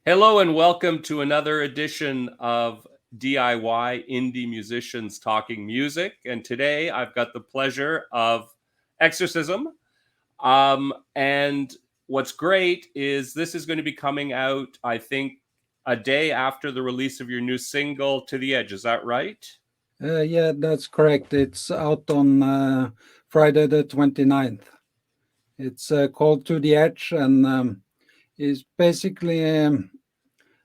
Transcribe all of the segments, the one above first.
Hello and welcome to another edition of DIY Indie Musicians Talking Music. And today I've got the pleasure of eXorZm. And what's great is this is going to be coming out, I think, a day after the release of your new single, To the Edge. Is that right? Yeah, that's correct. It's out on Friday the 29th. It's called To the Edge and is basically a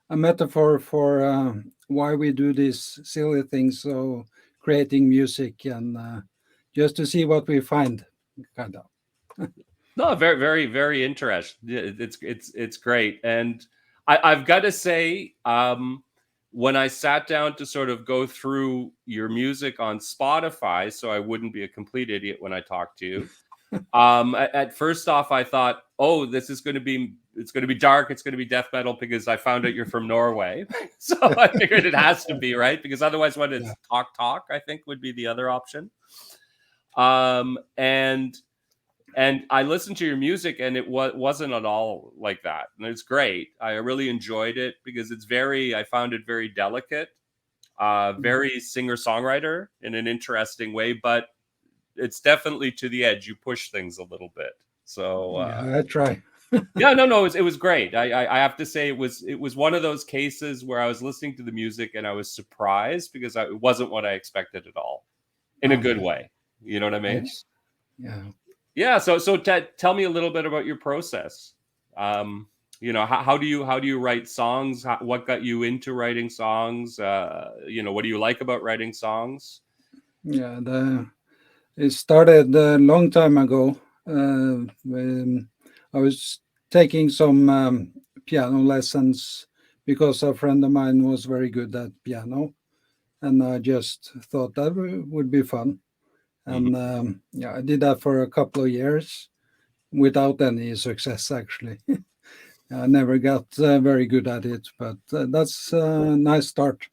metaphor for why we do these silly things, so creating music and just to see what we find, kind of. No, very, very, very interesting. It's great, and I've got to say, when I sat down to sort of go through your music on Spotify, so I wouldn't be a complete idiot when I talk to you. At first off, I thought, oh, this is going to be it's going to be dark, it's going to be death metal because I found out you're from Norway, so I figured it has to be right because otherwise, when Yeah. it's talk, I think would be the other option. And I listened to your music, and it wasn't at all like that. And it's great. I really enjoyed it because I found it very delicate, very singer-songwriter in an interesting way, but it's definitely to the edge. You push things a little bit. So, Yeah, I try. yeah, no, it was great. I have to say it was one of those cases where I was listening to the music and I was surprised because it wasn't what I expected at all, in a good Okay, way. You know what I mean? nice. Yeah. Yeah. So tell me a little bit about your process. How do you write songs? What got you into writing songs? What do you like about writing songs? Yeah, it started a long time ago when I was taking some piano lessons because a friend of mine was very good at piano, and I just thought that would be fun. Hmm. And yeah, I did that for a couple of years without any success, actually. I never got very good at it, but that's a nice start.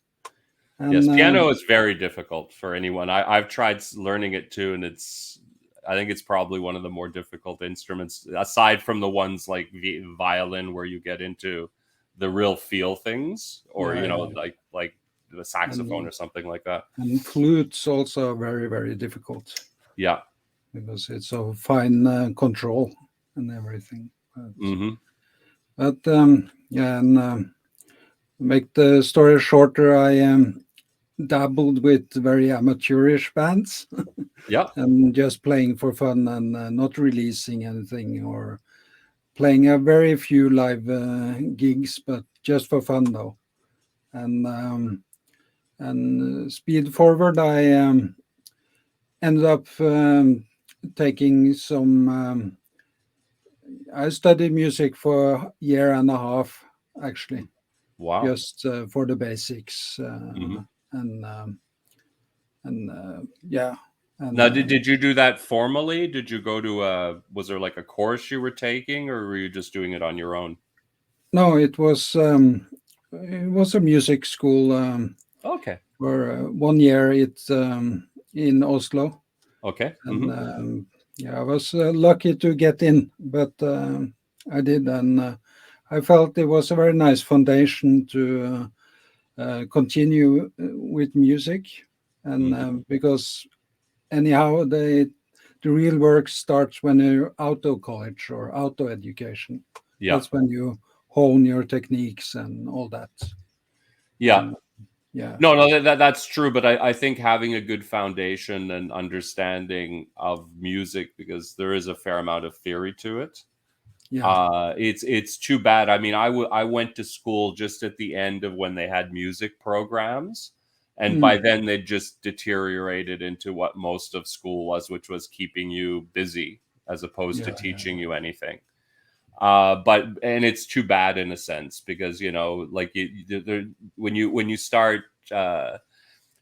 Yes, And piano is very difficult for anyone. I've tried learning it too, and I think it's probably one of the more difficult instruments, aside from the ones like violin, where you get into the real feel things, or yeah, yeah. like the saxophone And, or something like that. and flutes also very, very difficult, Yeah. because it's so fine control and everything. Hmm. But yeah, and make the story shorter, I dabbled with very amateurish bands Yeah. and just playing for fun and not releasing anything or playing a very few live gigs, but just for fun though. And speed forward, I ended up taking some. I studied music for a year and a half, actually, Wow. just for the basics, Hmm. and yeah, and Now, did you do that formally? Did you go to was there like a course you were taking, or were you just doing it on your own? no, it was a music school Okay. for 1 year. It's in Oslo, Okay. and Hmm. yeah, I was lucky to get in, but I did, and I felt it was a very nice foundation to continue with music, and Hmm. because anyhow, the real work starts when you're out of college or out of education. Yeah. That's when you hone your techniques and all that. Yeah. And yeah, No, that's true. But I think having a good foundation and understanding of music, because there is a fair amount of theory to it. yeah, It's too bad. I mean, I went to school just at the end of when they had music programs, and by mm, then they just deteriorated into what most of school was, which was keeping you busy as opposed to yeah, yeah, teaching you anything. And it's too bad in a sense because like when you start uh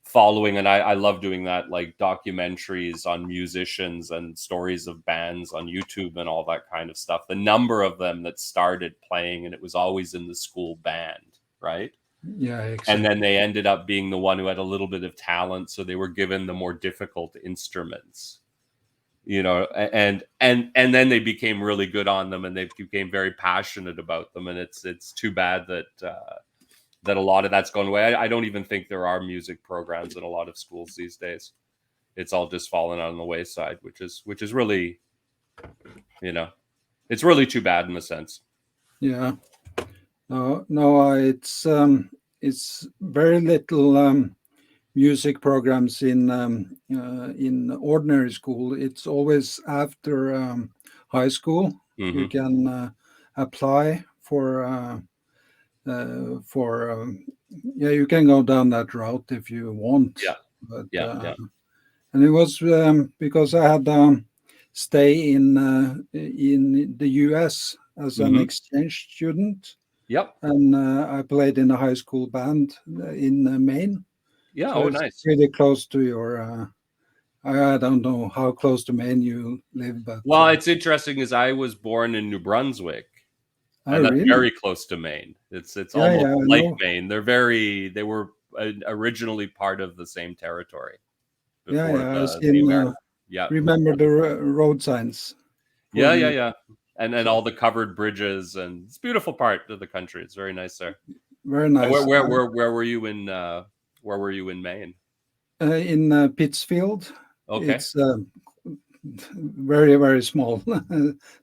following, and I love doing that, like documentaries on musicians and stories of bands on YouTube and all that kind of stuff, the number of them that started playing and it was always in the school band, right? yeah, And then exactly. they ended up being the one who had a little bit of talent, so they were given the more difficult instruments. you know, and then they became really good on them, and they became very passionate about them, and it's too bad that that a lot of that's gone away. I don't even think there are music programs in a lot of schools these days. It's all just fallen on the wayside, which is really, you know, it's really too bad in a sense. Yeah. No, it's very little music programs in ordinary school. It's always after high school. You Mm-hmm. can apply for yeah, you can go down that route if you want. Yeah, But yeah. and it was because I had stay in the U.S. as an Mm-hmm. exchange student, Yep. and I played in a high school band in Maine. Yeah. So Oh, it's nice. pretty close to your. I don't know how close to Maine you live, but Well, it's interesting as I was born in New Brunswick, oh and that's really? very close to Maine. It's Yeah, almost yeah, I like know. Maine. They were originally part of the same territory Yeah, before yeah. I the seen. American. Yeah, Remember the road signs for you. yeah. And So all the covered bridges, and it's a beautiful part of the country. It's very nice there. very And nice. where were you in where were you in Maine? In Pittsfield, Okay. it's a very very small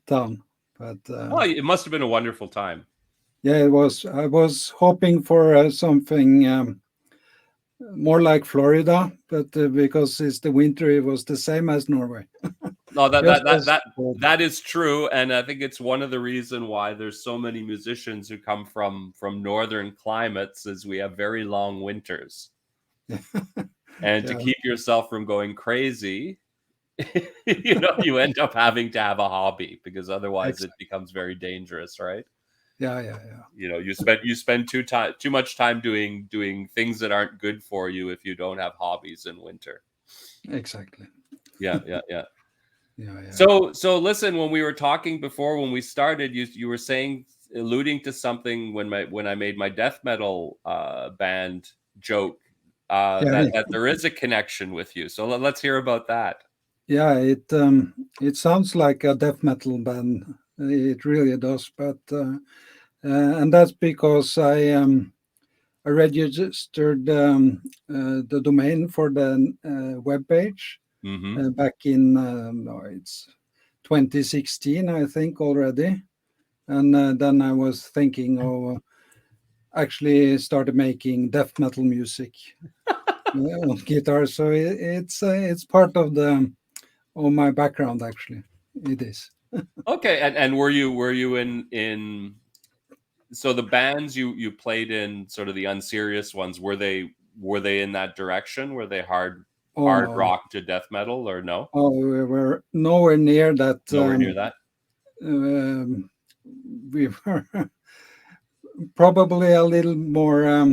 town, but Oh, it must have been a wonderful time. yeah, it was. I was hoping for something more like Florida, but because it's the winter, it was the same as Norway. No, Just as cold. that is true, and I think it's one of the reason why there's so many musicians who come from northern climates, is we have very long winters, and to Yeah, keep yourself from going crazy, you know, you end up having to have a hobby because otherwise it exactly. becomes very dangerous, right? Yeah, yeah, yeah. You know, you spend too much time doing things that aren't good for you if you don't have hobbies in winter. Exactly. Yeah. Yeah, yeah. So listen, when we were talking before, when we started, you were saying, alluding to something when I made my death metal band joke, Yeah, that there is a connection with you. So let's hear about that. yeah. It sounds like a death metal band. It really does, but and that's because I registered the domain for the web page Hmm. back in no, it's 2016, I think already. And then I was thinking of actually started making death metal music on guitar. So it's part of my background actually. It is. Okay, and were you in so the bands you played in, sort of the unserious ones, were they in that direction? Were they Oh hard no. rock to death metal, or no? Oh, we were nowhere near that. Nowhere near that. Um, we were probably a little more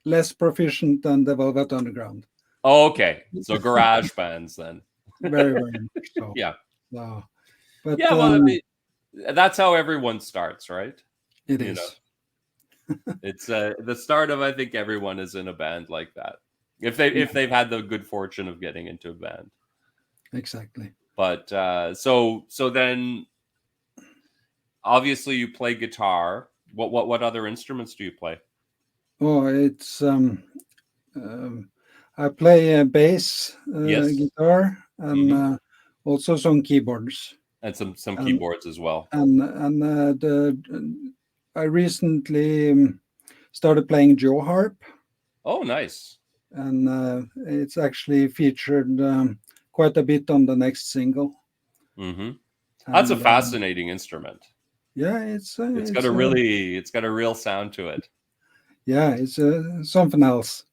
less proficient than the Velvet Underground. Oh, okay, so garage bands then. Very, very much so. Yeah. So, but Yeah, well, I mean, that's how everyone starts, right? it You know, is it's the start of, I think everyone is in a band like that. If they've had the good fortune of getting into a band. exactly. But so then obviously you play guitar. What other instruments do you play? Oh, it's um, I play bass Yes, guitar and hmm, also some keyboards and some and keyboards as well. the I recently started playing Joe harp, Oh, nice. and it's actually featured quite a bit on the next single. Hmm. That's a And fascinating instrument. yeah, It's got a real sound to it. yeah, it's something else.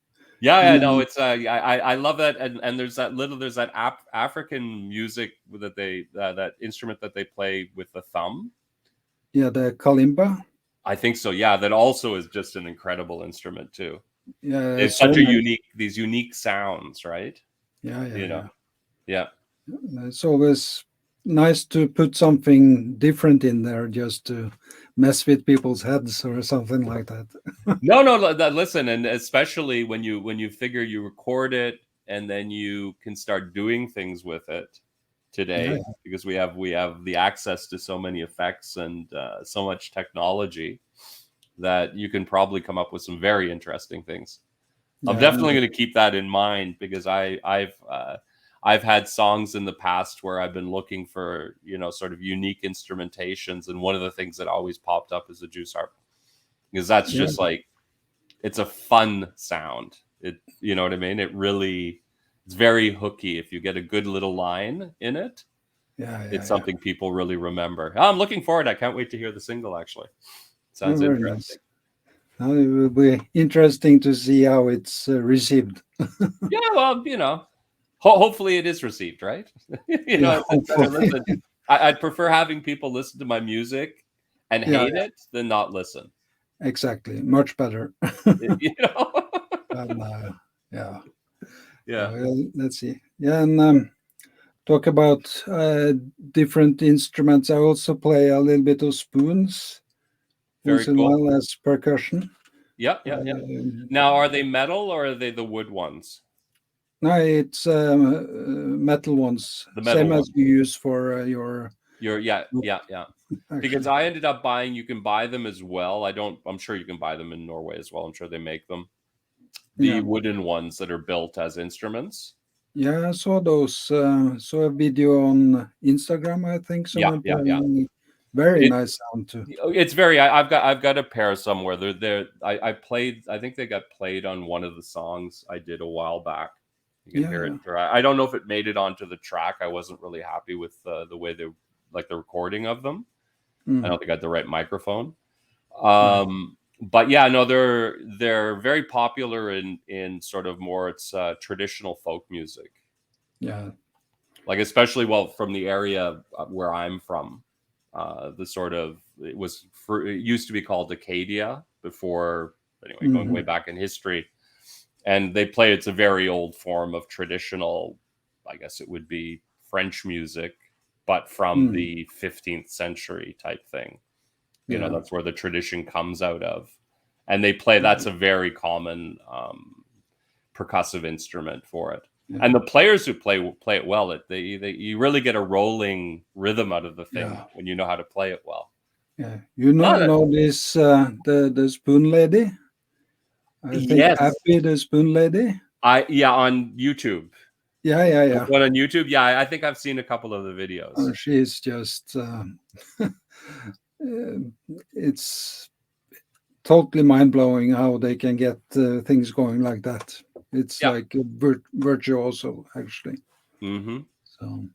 Yeah, And no, it's I love that, and there's that African music that they that instrument that they play with the thumb. yeah, the kalimba. I think so. Yeah, that also is just an incredible instrument too. Yeah, It's so such a many. unique these unique sounds, right? Yeah, yeah, You know. yeah. Yeah. It's always nice to put something different in there just to mess with people's heads or something like that. No, no, listen, and especially when you figure you record it and then you can start doing things with it. today, because we have the access to so many effects and so much technology that you can probably come up with some very interesting things. I'm definitely going to keep that in mind, because I've had songs in the past where I've been looking for, sort of unique instrumentations, and one of the things that always popped up is the juice harp, because that's just like, it's a fun sound. You know what I mean? It's very hooky. If you get a good little line in it, it's something people really remember. I'm looking forward. I can't wait to hear the single, actually. Sounds interesting. Nice. It will be interesting to see how it's received. Yeah, well, hopefully it is received, right? I'd prefer having people listen to my music and hate it than not listen. Exactly, much better. And, well, let's see. And talk about different instruments. I also play a little bit of spoons. Very cool. As percussion. Yeah. Now, are they metal or are they the wood ones? No, it's metal ones. The metal same ones. as you use for your. Yeah. Because I ended up buying. You can buy them as well. I'm sure you can buy them in Norway as well. I'm sure they make them. The wooden ones that are built as instruments. Yeah, I saw those. Saw a video on Instagram. I think someone playing. Very nice sound too. It's very. I've got a pair somewhere. I played. I think they got played on one of the songs I did a while back. You can hear it. I don't know if it made it onto the track. I wasn't really happy with the way they like the recording of them. I don't think I had the right microphone. But yeah, no, they're very popular in sort of more traditional folk music. Yeah, like especially from the area where I'm from. It used to be called Acadia before, anyway, going way back in history. And they play, it's a very old form of traditional, I guess it would be French music, but from the 15th century type thing. That's where the tradition comes out of. And they play, that's a very common percussive instrument for it. And the players who play it well. You really get a rolling rhythm out of the thing when you know how to play it well. Yeah, know this the spoon lady. I think Happy the spoon lady. On YouTube. Yeah. What, on YouTube? Yeah, I think I've seen a couple of the videos. Oh, she's just it's totally mind blowing how they can get things going like that. It's like a virtuoso, actually. So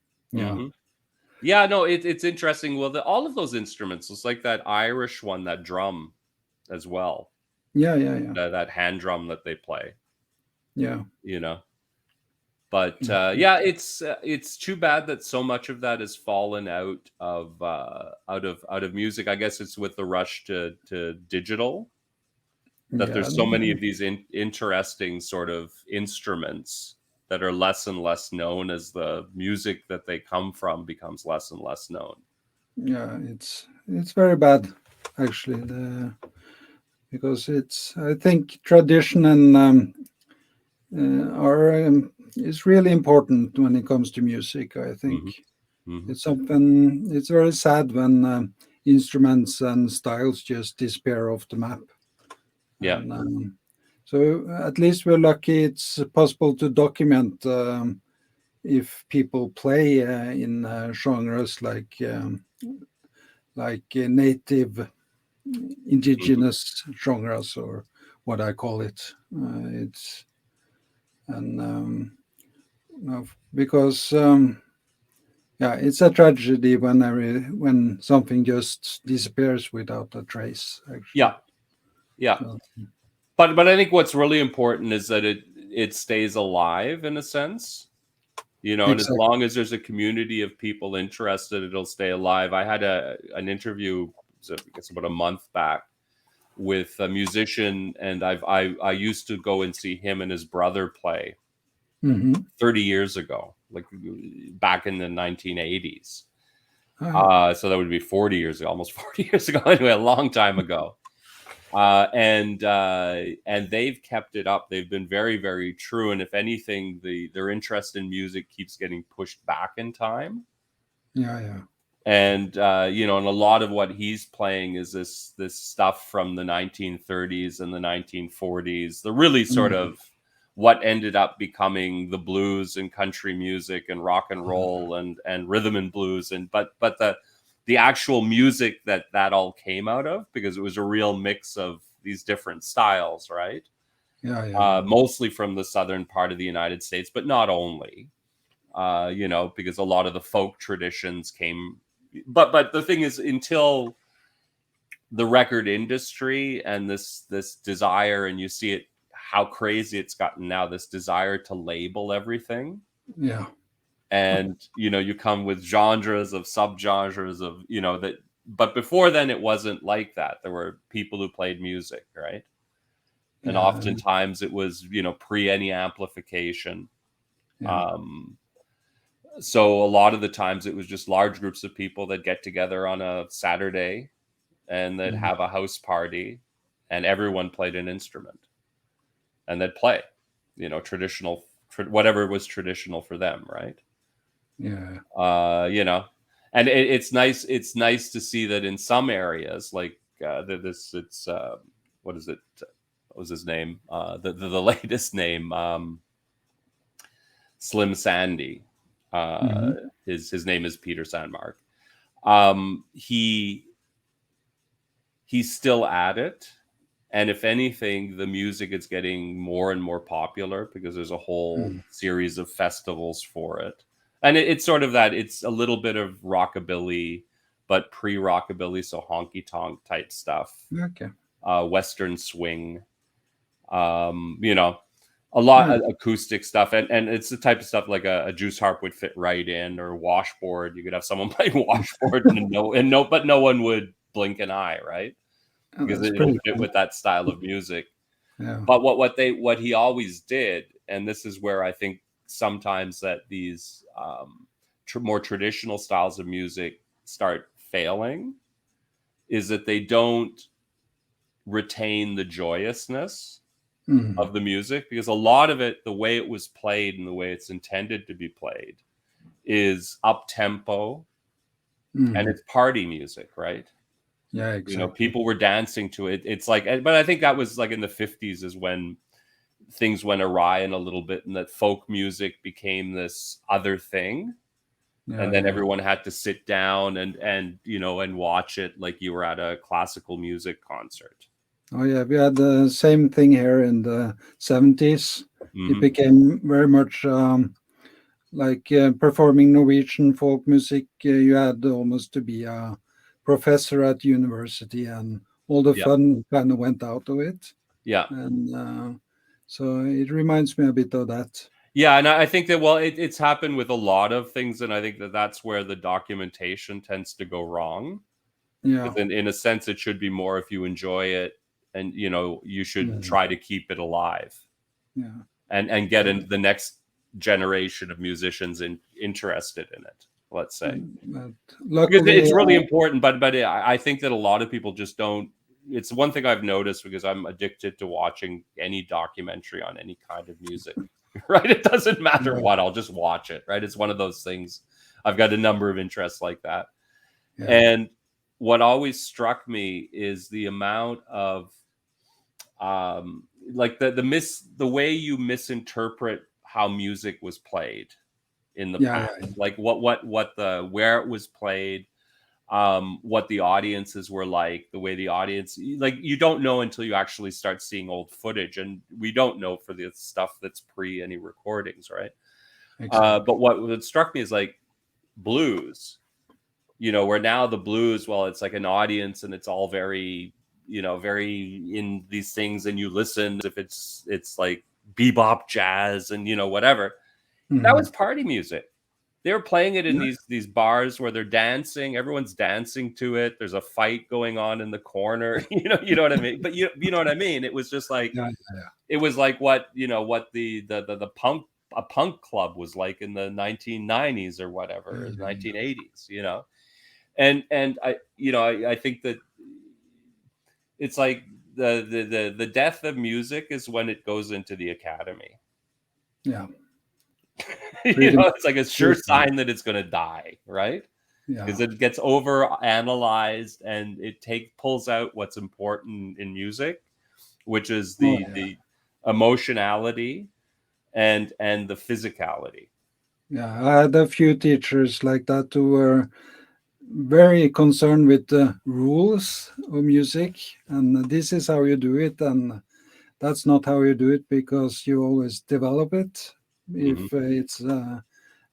yeah, no, it's interesting. Well, all of those instruments, it's like that Irish one, that drum as well. Yeah. That hand drum that they play. Yeah. But it's too bad that so much of that has fallen out of music. I guess it's with the rush to digital that there's so many of these interesting sort of instruments that are less and less known as the music that they come from becomes less and less known. Yeah, it's very bad, actually, because I think tradition and is really important when it comes to music. I think it's something. It's very sad when instruments and styles just disappear off the map. Yeah. And, so at least we're lucky. It's possible to document if people play in genres like native, indigenous genres, or what I call it. Because it's a tragedy when something just disappears without a trace. Actually. Yeah. So. But I think what's really important is that it stays alive in a sense, and as long as there's a community of people interested, it'll stay alive. I had an interview, I guess about a month back, with a musician, and I used to go and see him and his brother play 30 years ago, like back in the 1980s. So that would be 40 years ago, almost 40 years ago. Anyway, a long time ago. And they've kept it up. They've been very, very true. And if anything, their interest in music keeps getting pushed back in time. Yeah. And and a lot of what he's playing is this stuff from the 1930s and the 1940s, the really sort of what ended up becoming the blues and country music and rock and roll and rhythm and blues, and but the actual music that all came out of, because it was a real mix of these different styles, right? Yeah. Mostly from the southern part of the United States, but not only. Because a lot of the folk traditions came, but the thing is, until the record industry and this desire, and you see it, how crazy it's gotten now, this desire to label everything. Yeah. And you come with genres of subgenres of that, but before then it wasn't like that. There were people who played music, right? And Yeah. oftentimes it was pre any amplification. Yeah. So a lot of the times it was just large groups of people that get together on a Saturday and they'd have a house party, and everyone played an instrument, and they'd play, traditional, whatever was traditional for them, right? Yeah. And it's nice. It's nice to see that in some areas, like it's what is it? What was his name? The latest name, Slim Sandy. His name is Peter Sandmark. He's still at it, and if anything, the music is getting more and more popular because there's a whole series of festivals for it. And it's sort of that, it's a little bit of rockabilly, but pre-rockabilly, so honky tonk type stuff. Okay. Western swing, a lot of acoustic stuff, and it's the type of stuff like a juice harp would fit right in, or washboard. You could have someone play washboard but no one would blink an eye, right? Because it'll fit with that style of music. Yeah. But what he always did, and this is where I think sometimes that these more traditional styles of music start failing, is that they don't retain the joyousness of the music, because a lot of it, the way it was played and the way it's intended to be played, is up tempo, and it's party music, right? Yeah, exactly. People were dancing to it. It's like, but I think that was like in the 50s is when things went awry in a little bit, and that folk music became this other thing. And then everyone had to sit down and watch it like you were at a classical music concert. Oh yeah, we had the same thing here in the 70s. It became very much like performing Norwegian folk music. You had almost to be a professor at university, and all the fun kind of went out of it. Yeah. And so it reminds me a bit of that. Yeah, and I think that, well, it's happened with a lot of things, and I think that that's where the documentation tends to go wrong. Yeah. In a sense, it should be more, if you enjoy it, and you should try to keep it alive. Yeah. And get in the next generation of musicians interested in it, let's say. Because it's really important, but I think that a lot of people just don't. It's one thing I've noticed, because I'm addicted to watching any documentary on any kind of music. Right? It doesn't matter what, I'll just watch it. Right? It's one of those things. I've got a number of interests like that. Yeah. And what always struck me is the amount of like the way you misinterpret how music was played in the past. Yeah. Like where it was played, what the audiences were like, the way the audience, like, you don't know until you actually start seeing old footage, and we don't know for the stuff that's pre any recordings, right? Exactly. But what struck me is like blues, where now the blues, well, it's like an audience, and it's all very, very in these things, and you listen, if it's like bebop jazz and whatever. That was party music. They were playing it in these bars where they're dancing. Everyone's dancing to it. There's a fight going on in the corner. You know what I mean? But you know what I mean? It was just like, it was like what the punk club was like in the 1990s or whatever, 1980s, And I think that it's like the death of music is when it goes into the academy. Yeah. It's like a sure sign that it's going to die, right? because it gets over analyzed and it pulls out what's important in music, which is the emotionality and the physicality. Yeah, I had a few teachers like that who were very concerned with the rules of music, and this is how you do it, and that's not how you do it because you always develop it. If it's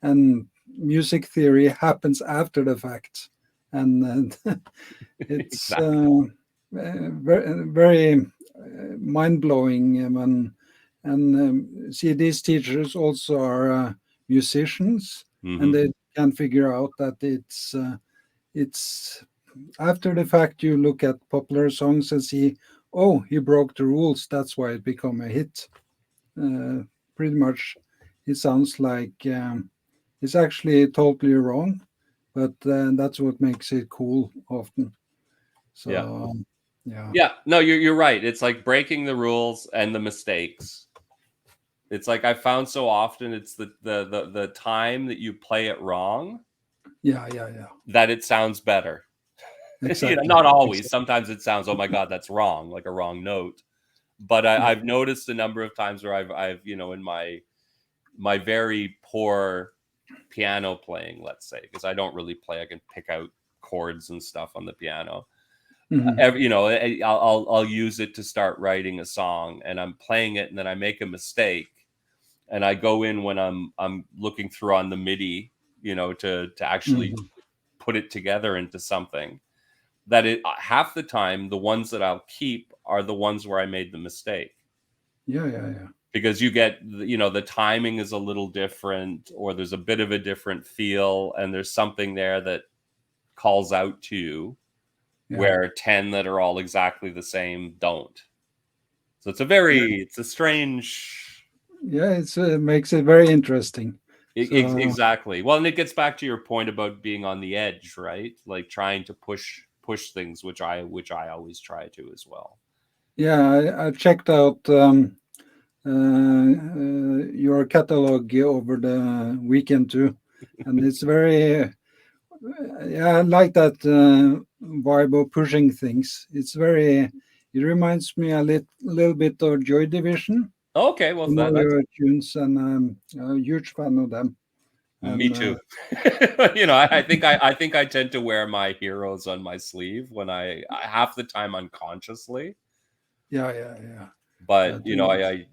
and music theory happens after the fact, and it's Exactly. very, very mind blowing. See, these teachers also are musicians, and they can figure out that it's after the fact. You look at popular songs and see, oh, he broke the rules. That's why it became a hit. Uh, Pretty much, it sounds like it's actually totally wrong, but that's what makes it cool often. Yeah. So, yeah. Yeah. No, you're right. It's like breaking the rules and the mistakes. It's like I found so often it's the time that you play it wrong Yeah. that it sounds better. Exactly. Not always. Exactly. Sometimes it sounds, oh my God, that's wrong, like a wrong note. But Yeah. I've noticed a number of times where I've in my very poor piano playing, let's say, because I don't really play. I can pick out chords and stuff on the piano. Mhm. I'll use it to start writing a song, and I'm playing it, and then I make a mistake, and I go in when I'm looking through on the MIDI, to actually Mhm. put it together into something. That it half the time the ones that I'll keep are the ones where I made the mistake. Yeah. Because you get the timing is a little different, or there's a bit of a different feel, and there's something there that calls out to you Yeah. where 10 that are all exactly the same don't. So Yeah. it's a strange. Yeah. It's makes it very interesting. So, Exactly. Well, and it gets back to your point about being on the edge, right? Like trying to push things, which I always try to as well. yeah, I checked out your catalog over the weekend too, and it's very yeah, I like that vibe of pushing things. It's very. It reminds me little bit of Joy Division, Okay, well some of that's your tunes, and I'm a huge fan of them. me And too. I think I tend to wear my heroes on my sleeve when I half the time unconsciously. yeah. But That is,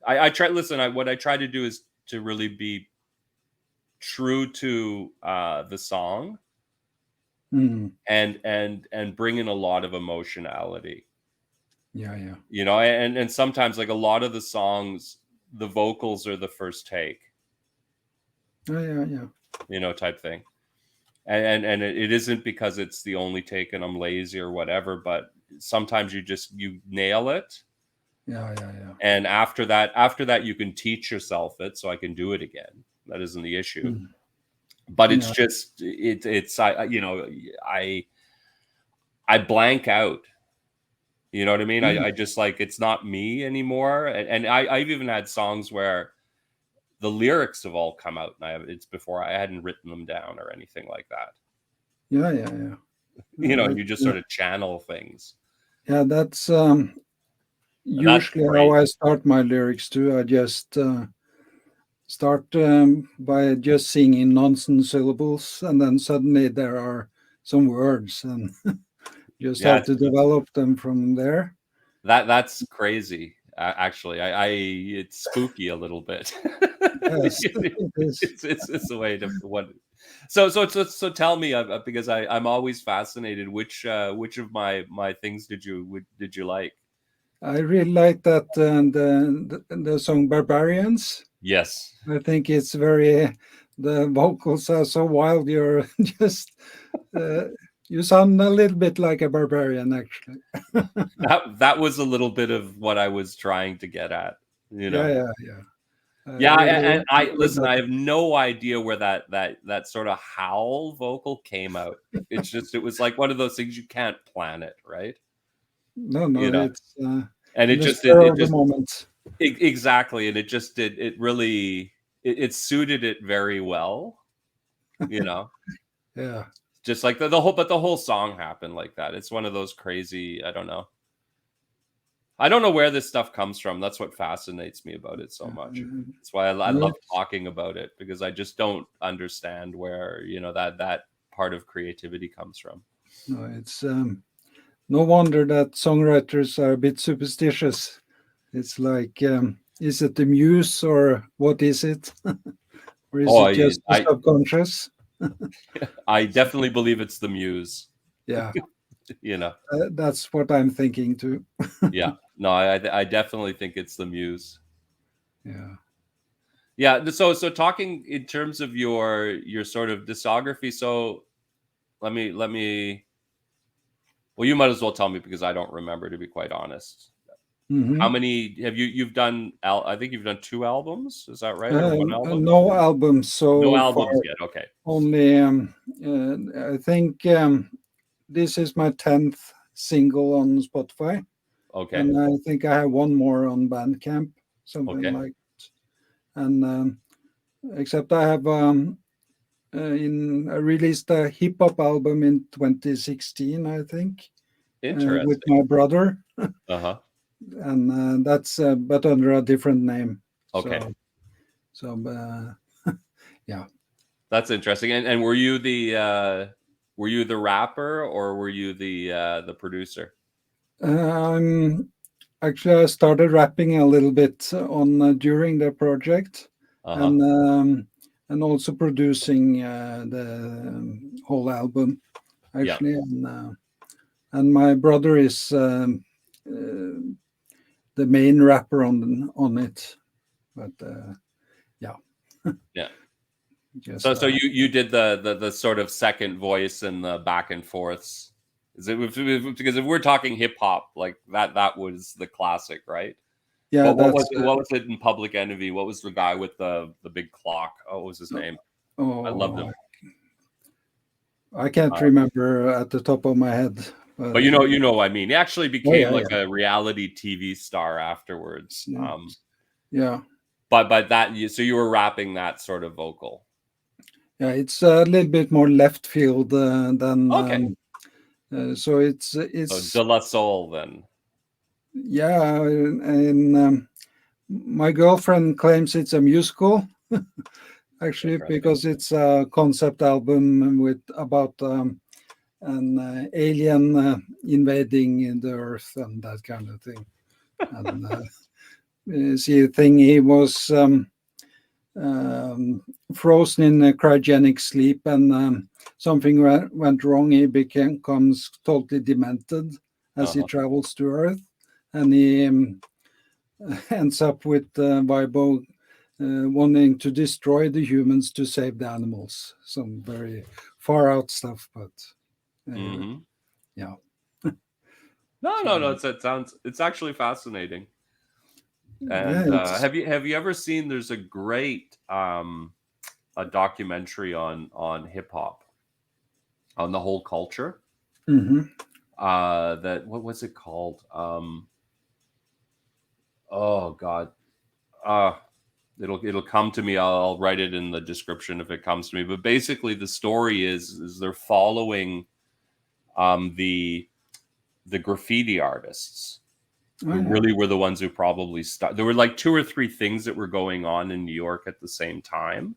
I try. Listen, what I try to do is to really be true to the song mm, and bring in a lot of emotionality. yeah. And sometimes like a lot of the songs, the vocals are the first take, Oh, yeah. type thing. And it isn't because it's the only take and I'm lazy or whatever, but sometimes you nail it. Yeah. And after that you can teach yourself it, so I can do it again. That isn't the issue. Mm, But it's yeah. just it's I blank out. You know what I mean? I just like it's not me anymore. And I've even had songs where the lyrics have all come out, and it's before I hadn't written them down or anything like that. Yeah. That, You just sort of channel things. yeah, that's And that's usually how great. I start my lyrics too. I just start by just singing nonsense syllables, and then suddenly there are some words, and just Yeah, have to develop them from there. that's crazy. Actually, I it's spooky a little bit. Yes, it is. It's a way to what. So tell me, because I'm always fascinated. Which of my things did you like? I really like that the song "Barbarians." Yes, I think it's very. The vocals are so wild. You're just uh, you sound a little bit like a barbarian, actually. that was a little bit of what I was trying to get at. You know. Yeah. I Yeah, really and I enjoyed listen. that. I have no idea where that sort of howl vocal came out. It was like one of those things you can't plan it, right? No, You know, it's and in it the just it, spur it of the just moment. exactly, and it just did it really it suited it very well. You know, Yeah. just like the whole song happened like that. It's one of those crazy, I don't know. I don't know where this stuff comes from. That's what fascinates me about it so much. That's why I love talking about it, because I just don't understand where, that part of creativity comes from. No, it's no wonder that songwriters are a bit superstitious. It's like, is it the muse or what is it? Or is Oh, it just the subconscious? I definitely believe it's the muse. Yeah, You know. that's what I'm thinking too. Yeah. No, I definitely think it's the muse. Yeah. Yeah. So talking in terms of your sort of discography. So let me. Well, you might as well tell me, because I don't remember, to be quite honest. How many have you've done? I think you've done 2 albums. Is that right, or 1 album? No albums so No far. albums yet. Okay. Only, I think this is my 10th single on Spotify. Okay. And I think I have one more on Bandcamp, something Okay. like that. And except I have I released a hip hop album in 2016, I think, Interesting. with my brother. Uh-huh. And that's but under a different name. Okay. So yeah. That's interesting. And were you the rapper, or were you the producer? Actually, I started rapping a little bit on during the project, Uh-huh. and also producing the whole album Yeah. actually, and my brother is the main rapper on it, but yeah. Yeah. Just So you did the sort of second voice and the back and forths. Is it because if we're talking hip hop, like that was the classic, right? yeah, What that's was it? What was it in Public Enemy? What was the guy with the big clock? Oh, what was his name? I loved him. I can't remember at the top of my head, But you know what I mean. He actually became like yeah. a reality TV star afterwards. Yeah. But so you were rapping that sort of vocal. Yeah, it's a little bit more left field than Okay. so it's So De La Soul then. yeah, and my girlfriend claims it's a musical, actually, because it's a concept album about an alien invading the Earth and that kind of thing. And see, the thing, he was frozen in a cryogenic sleep, and something went wrong. He becomes totally demented as he travels to Earth, and he ends up with Vibo wanting to destroy the humans to save the animals. Some very far out stuff, but yeah. No. It's actually fascinating. And Yeah, have you ever seen? There's a great a documentary on hip hop, on the whole culture. That, what was it called? Oh God. It'll come to me. I'll write it in the description if it comes to me. But basically, the story is they're following the graffiti artists, who really were the ones who probably started. There were like 2 or 3 things that were going on in New York at the same time,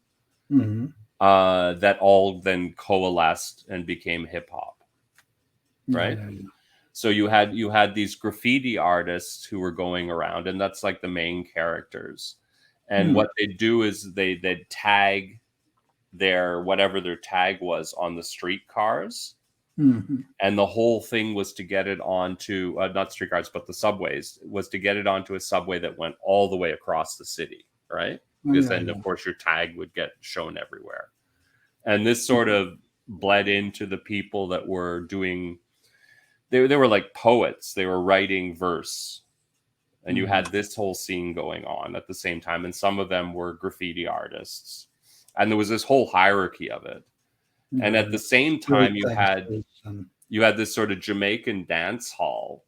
that all then coalesced and became hip hop, right? Yeah. So you had these graffiti artists who were going around, and that's like the main characters. And what they do is they'd tag their, whatever their tag was, on the streetcars. And the whole thing was to get it onto not streetcars, but the subways, was to get it onto a subway that went all the way across the city, right? Because then, of course, your tag would get shown everywhere. And this sort of bled into the people that were doing. They were like poets. They were writing verse. And you had this whole scene going on at the same time. And some of them were graffiti artists. And there was this whole hierarchy of it. And at the same time, you had this sort of Jamaican dance hall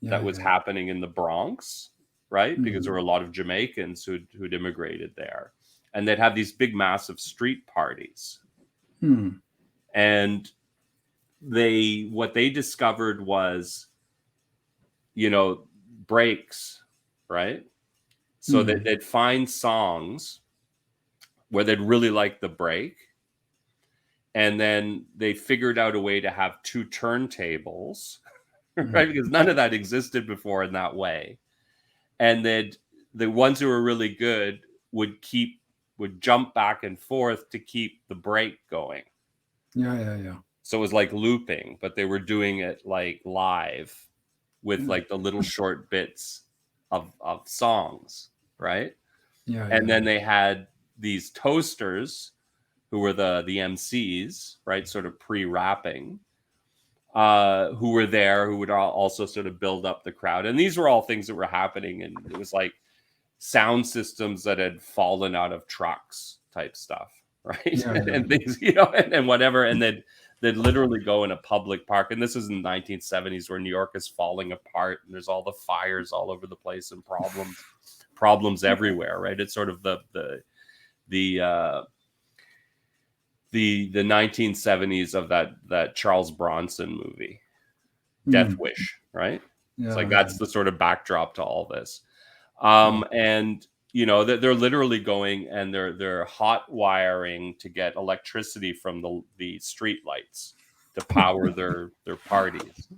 that was happening in the Bronx, right? Because there were a lot of Jamaicans who'd immigrated there. And they'd have these big, massive street parties. And what they discovered was, breaks, right? So that they'd find songs where they'd really like the break, and then they figured out a way to have two turntables, right? Because none of that existed before in that way. And then the ones who were really good would jump back and forth to keep the break going. Yeah. So it was like looping, but they were doing it like live with like the little short bits of songs, right? And then they had these toasters who were the MCs, right? Sort of pre-rapping, who were there, who would also sort of build up the crowd. And these were all things that were happening. And it was like sound systems that had fallen out of trucks type stuff, right? And things, and whatever. And they'd literally go in a public park. And this is in the 1970s where New York is falling apart and there's all the fires all over the place and problems everywhere, right? It's sort of the 1970s of that Charles Bronson movie, Death Wish, right? It's like that's the sort of backdrop to all this. And they're literally going and they're hot wiring to get electricity from the street lights to power their parties.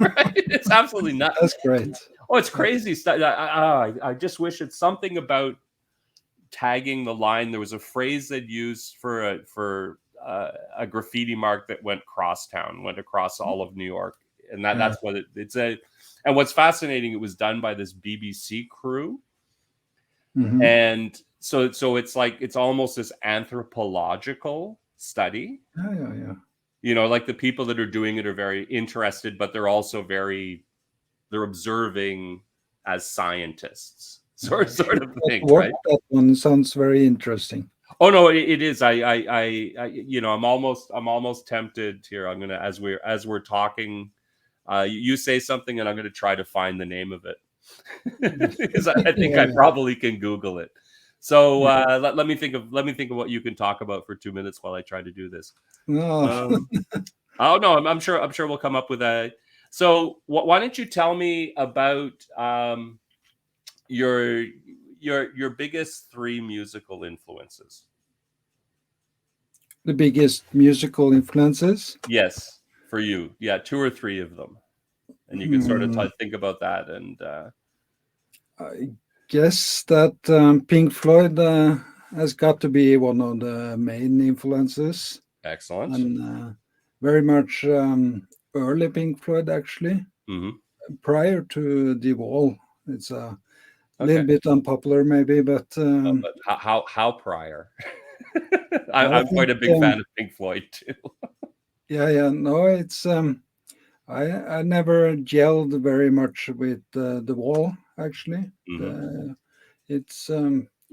Right? It's absolutely nuts. That's great. Oh, it's crazy stuff. I just wish it's something about tagging the line. There was a phrase they'd used for a graffiti mark that went across all of New York, and that's what it's a. And what's fascinating, it was done by this BBC crew, and so it's like it's almost this anthropological study. Yeah. Like the people that are doing it are very interested, but they're also they're observing as scientists. Sort of thing, right? That one sounds very interesting. Oh no, it is. I'm almost tempted here. I'm gonna, as we're talking, you say something, and I'm gonna try to find the name of it because I think I probably can Google it. So let me think of what you can talk about for 2 minutes while I try to do this. Oh no, I'm sure we'll come up with a. So why don't you tell me about your biggest three musical influences? The biggest musical influences? Yes, for you. Yeah, 2 or 3 of them. And you can sort of think about that. And I guess that Pink Floyd has got to be one of the main influences. Excellent. And very much early Pink Floyd, actually. Prior to The Wall. It's a little bit unpopular, maybe, but how prior? I'm quite a big fan of Pink Floyd too. No, it's I never gelled very much with The Wall, actually. It's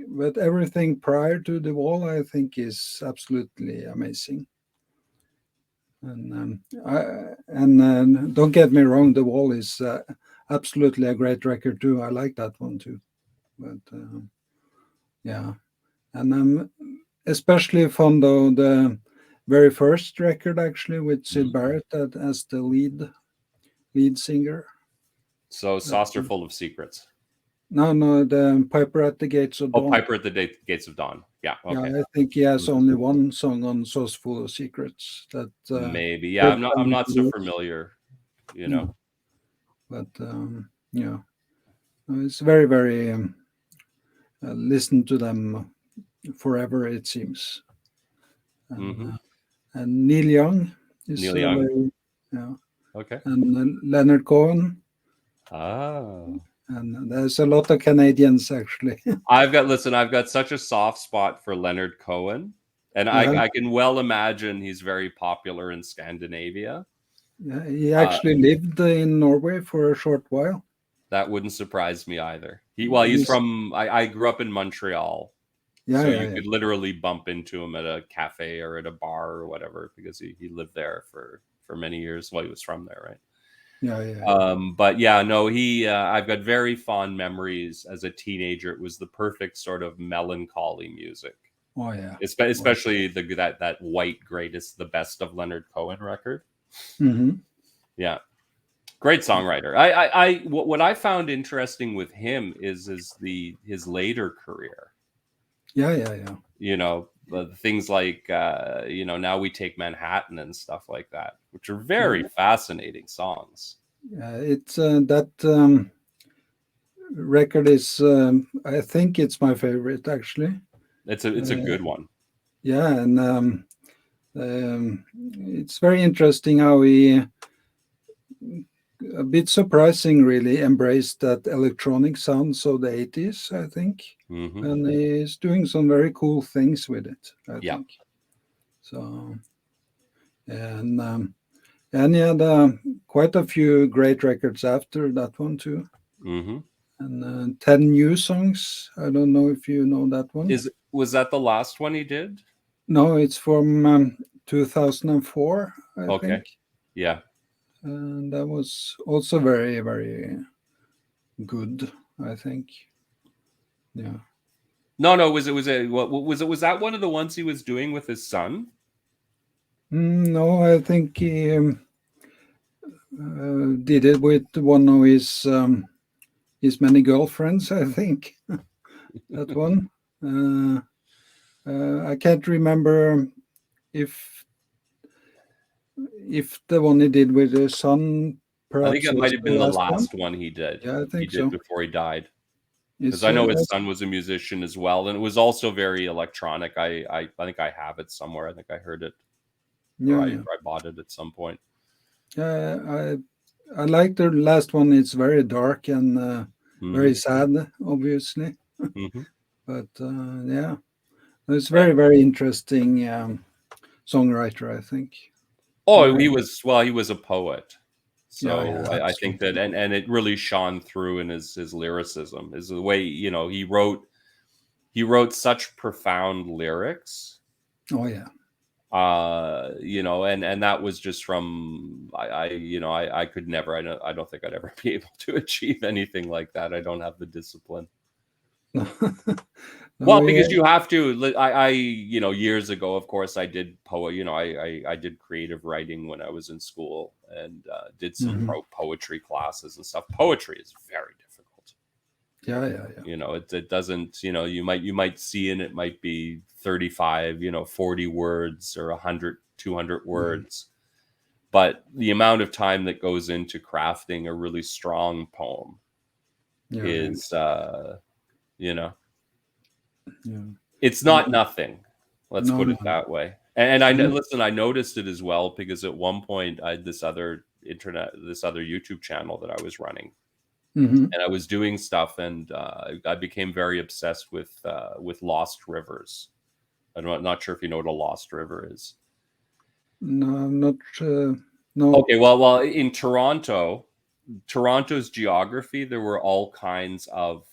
but everything prior to The Wall, I think, is absolutely amazing. And don't get me wrong, The Wall is absolutely a great record too. I like that one too. But and I'm especially fond of the very first record, actually, with Syd Barrett as the lead singer. So Saucer Full of Secrets. No, the Piper at the Gates of Dawn. Oh, Piper at the Gates of Dawn. Yeah, okay. Yeah, I think he has only one song on Saucer Full of Secrets. That maybe, yeah. I'm not so familiar, But it's very, very. Listen to them forever, it seems. And Neil Young is Young. Okay. And Leonard Cohen. And there's a lot of Canadians, actually. I've got such a soft spot for Leonard Cohen, and I can well imagine he's very popular in Scandinavia. Yeah, he actually lived in Norway for a short while. That wouldn't surprise me either. He's from. I grew up in Montreal, so you could literally bump into him at a cafe or at a bar or whatever because he lived there for many years. Well, he was from there, right? But yeah, no, I've got very fond memories as a teenager. It was the perfect sort of melancholy music. Oh yeah, especially that White Greatest, the Best of Leonard Cohen record. Hmm. Yeah, great songwriter. What I found interesting with him is his later career. Yeah. You know, things like you know, Now We Take Manhattan and stuff like that, which are very fascinating songs. Yeah, it's that record is, I think it's my favorite actually. It's a good one. Yeah, and it's very interesting how he, a bit surprising really, embraced that electronic sounds of the 80s, I think. Hmm. And he's doing some very cool things with it, I Yeah. think. So, and and he had quite a few great records after that one too. Hmm. And 10 new songs. I don't know if you know that one. Was that the last one he did? No, it's from 2004, I Okay. think. Yeah. And that was also very, very good, I think. Yeah. No. Was that one of the ones he was doing with his son? No, I think he did it with one of his many girlfriends, I think. That one. I can't remember if the one he did with his son I think perhaps it might was have the been the last one. last one he did. Yeah, I He think did so. before he died. Because It's I know his son was a musician as well, and it was also very electronic. I think I have it somewhere. I think I heard it, or yeah. I bought it at some point. I like the last one. It's very dark and Hmm. very sad, obviously. Hmm. But yeah, it's very interesting songwriter, I think. Oh, Very, he was a poet. So I think that, absolutely. and it really shone through in his lyricism, is the way, you know, he wrote such profound lyrics. Oh yeah. You know, and that was just from you know, I could never, I don't think I'd ever be able to achieve anything like that. I don't have the discipline. No, Well, yeah. because you have to. You know, years ago, of course, I did You know, I did creative writing when I was in school, and did some Mhm. poetry classes and stuff. Poetry is very difficult. Yeah. You know, it doesn't. You know, you might see, and it might be 35, you know, 40 words or 100, 200 Mhm. words, but the amount of time that goes into crafting a really strong poem Yeah. is, you know, Yeah. it's Yeah. not nothing. Let's No, put no. it that way. And I know, And listen, I noticed it as well because at one point I had this other YouTube channel that I was running, mhm. and I was doing stuff, and I became very obsessed with lost rivers. Not sure if you know what a lost river is. No, I'm not. No. Okay, well, in Toronto's geography, there were all kinds of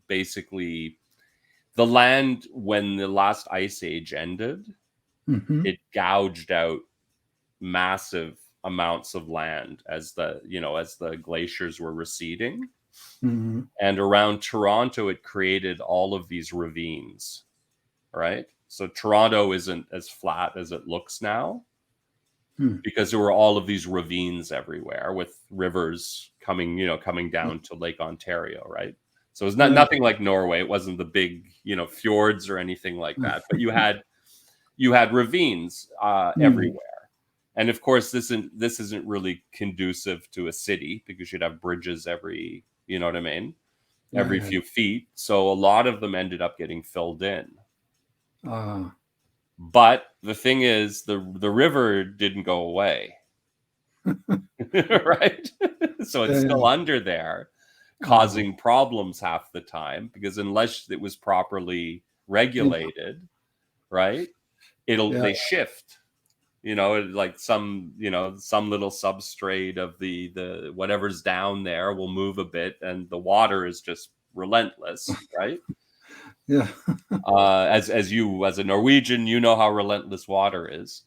basically the land when the last ice age ended, Mhm. it gouged out massive amounts of land as as the glaciers were receding. Mhm. And around Toronto, it created all of these ravines, right? So Toronto isn't as flat as it looks now Mhm. because there were all of these ravines everywhere with rivers coming down to Lake Ontario, right? So it's not Yeah. nothing like Norway. It wasn't the big, fjords or anything like that, but you had ravines Mhm. everywhere. And of course, this isn't really conducive to a city because you'd have bridges every, you know what I mean, every Yeah. few feet. So a lot of them ended up getting filled in. Ah. But the thing is, the river didn't go away, right? So it's Yeah. still under there, Ah. causing problems half the time because unless it was properly Yeah. regulated, right? Yeah. They shift. Like some little substrate of the whatever's down there will move a bit, and the water is just relentless, right? Yeah. As you, as a Norwegian, you know how relentless water is.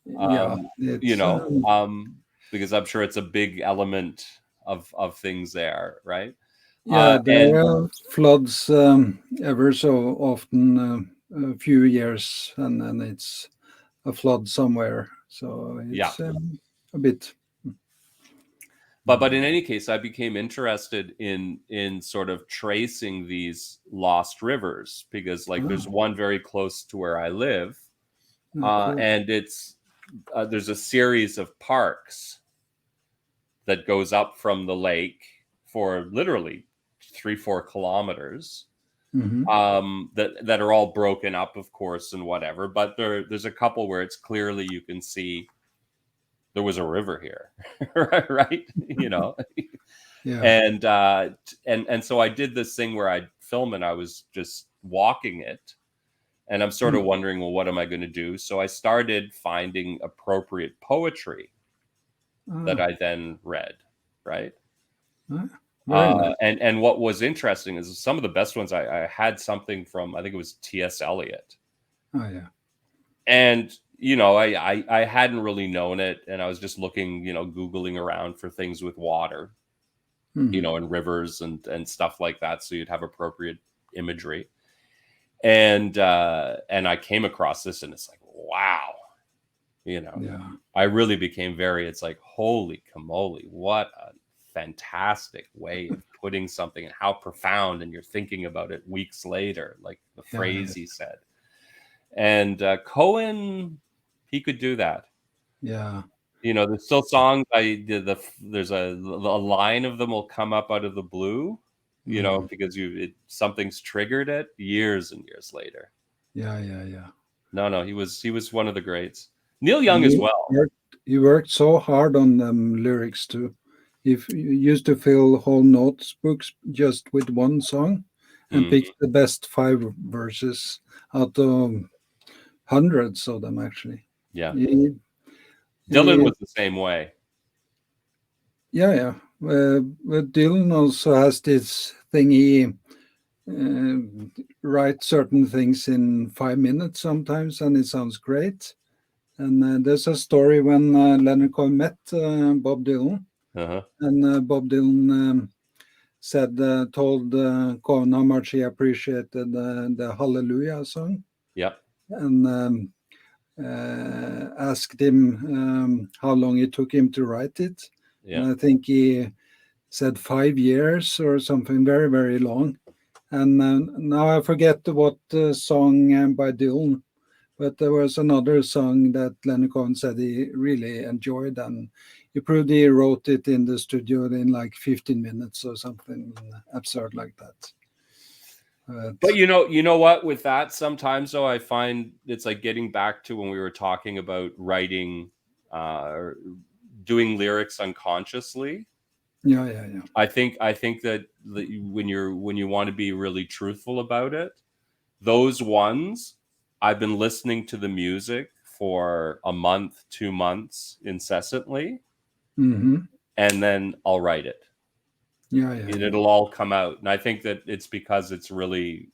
Yeah. um, you It's know, because I'm sure it's a big element of things there, right? yeah. There And are floods ever so often, a few years, and then it's a flood somewhere. So Yeah. it's a bit. But in any case, I became interested in sort of tracing these lost rivers, because like there's one very close to where I live, Cool. and it's there's a series of parks that goes up from the lake for literally 3-4 kilometers, that are all broken up, of course, and whatever. But there's a couple where it's clearly you can see there was a river here, right? Yeah. And so I did this thing where I'd film and I was just walking it, and I'm sort of wondering, well, what am I going to do? So I started finding appropriate poetry that I then read, right? Very nice. And what was interesting is some of the best ones I had something from, I think it was T.S. Eliot. Oh yeah. And I hadn't really known it, and I was just looking, Googling around for things with water, and rivers and stuff like that, so you'd have appropriate imagery. And I came across this, and it's like, wow, Yeah. I really became it's like, holy camoli, what a fantastic way of putting something, and how profound, and you're thinking about it weeks later, like the phrase he said. And Cohen, he could do that. Yeah. There's still songs there's a line of them will come up out of the blue, because something's triggered it years and years later. Yeah. No, he was one of the greats. Neil Young as well. He worked so hard on them lyrics too. If you used to fill whole notebooks just with one song and pick the best 5 verses out of hundreds of them, actually. Yeah. Dylan was the same way. Yeah. But Dylan also has this thing, he writes certain things in 5 minutes sometimes, and it sounds great. And there's a story when Leonard Cohen met Bob Dylan, and Bob Dylan told Cohen how much he appreciated the Hallelujah song. Yep. And asked him how long it took him to write it. Yeah. And I think he said 5 years or something, very, very long. And now I forget what song by Dylan, but there was another song that Leonard Cohen said he really enjoyed, and he proved he wrote it in the studio in like 15 minutes or something absurd like that. But you know what? With that, sometimes though, I find it's like getting back to when we were talking about writing, or doing lyrics unconsciously. Yeah. I think that when you want to be really truthful about it, those ones, I've been listening to the music for a month, 2 months incessantly, and then I'll write it. Yeah. And it'll all come out. And I think that it's because it's really,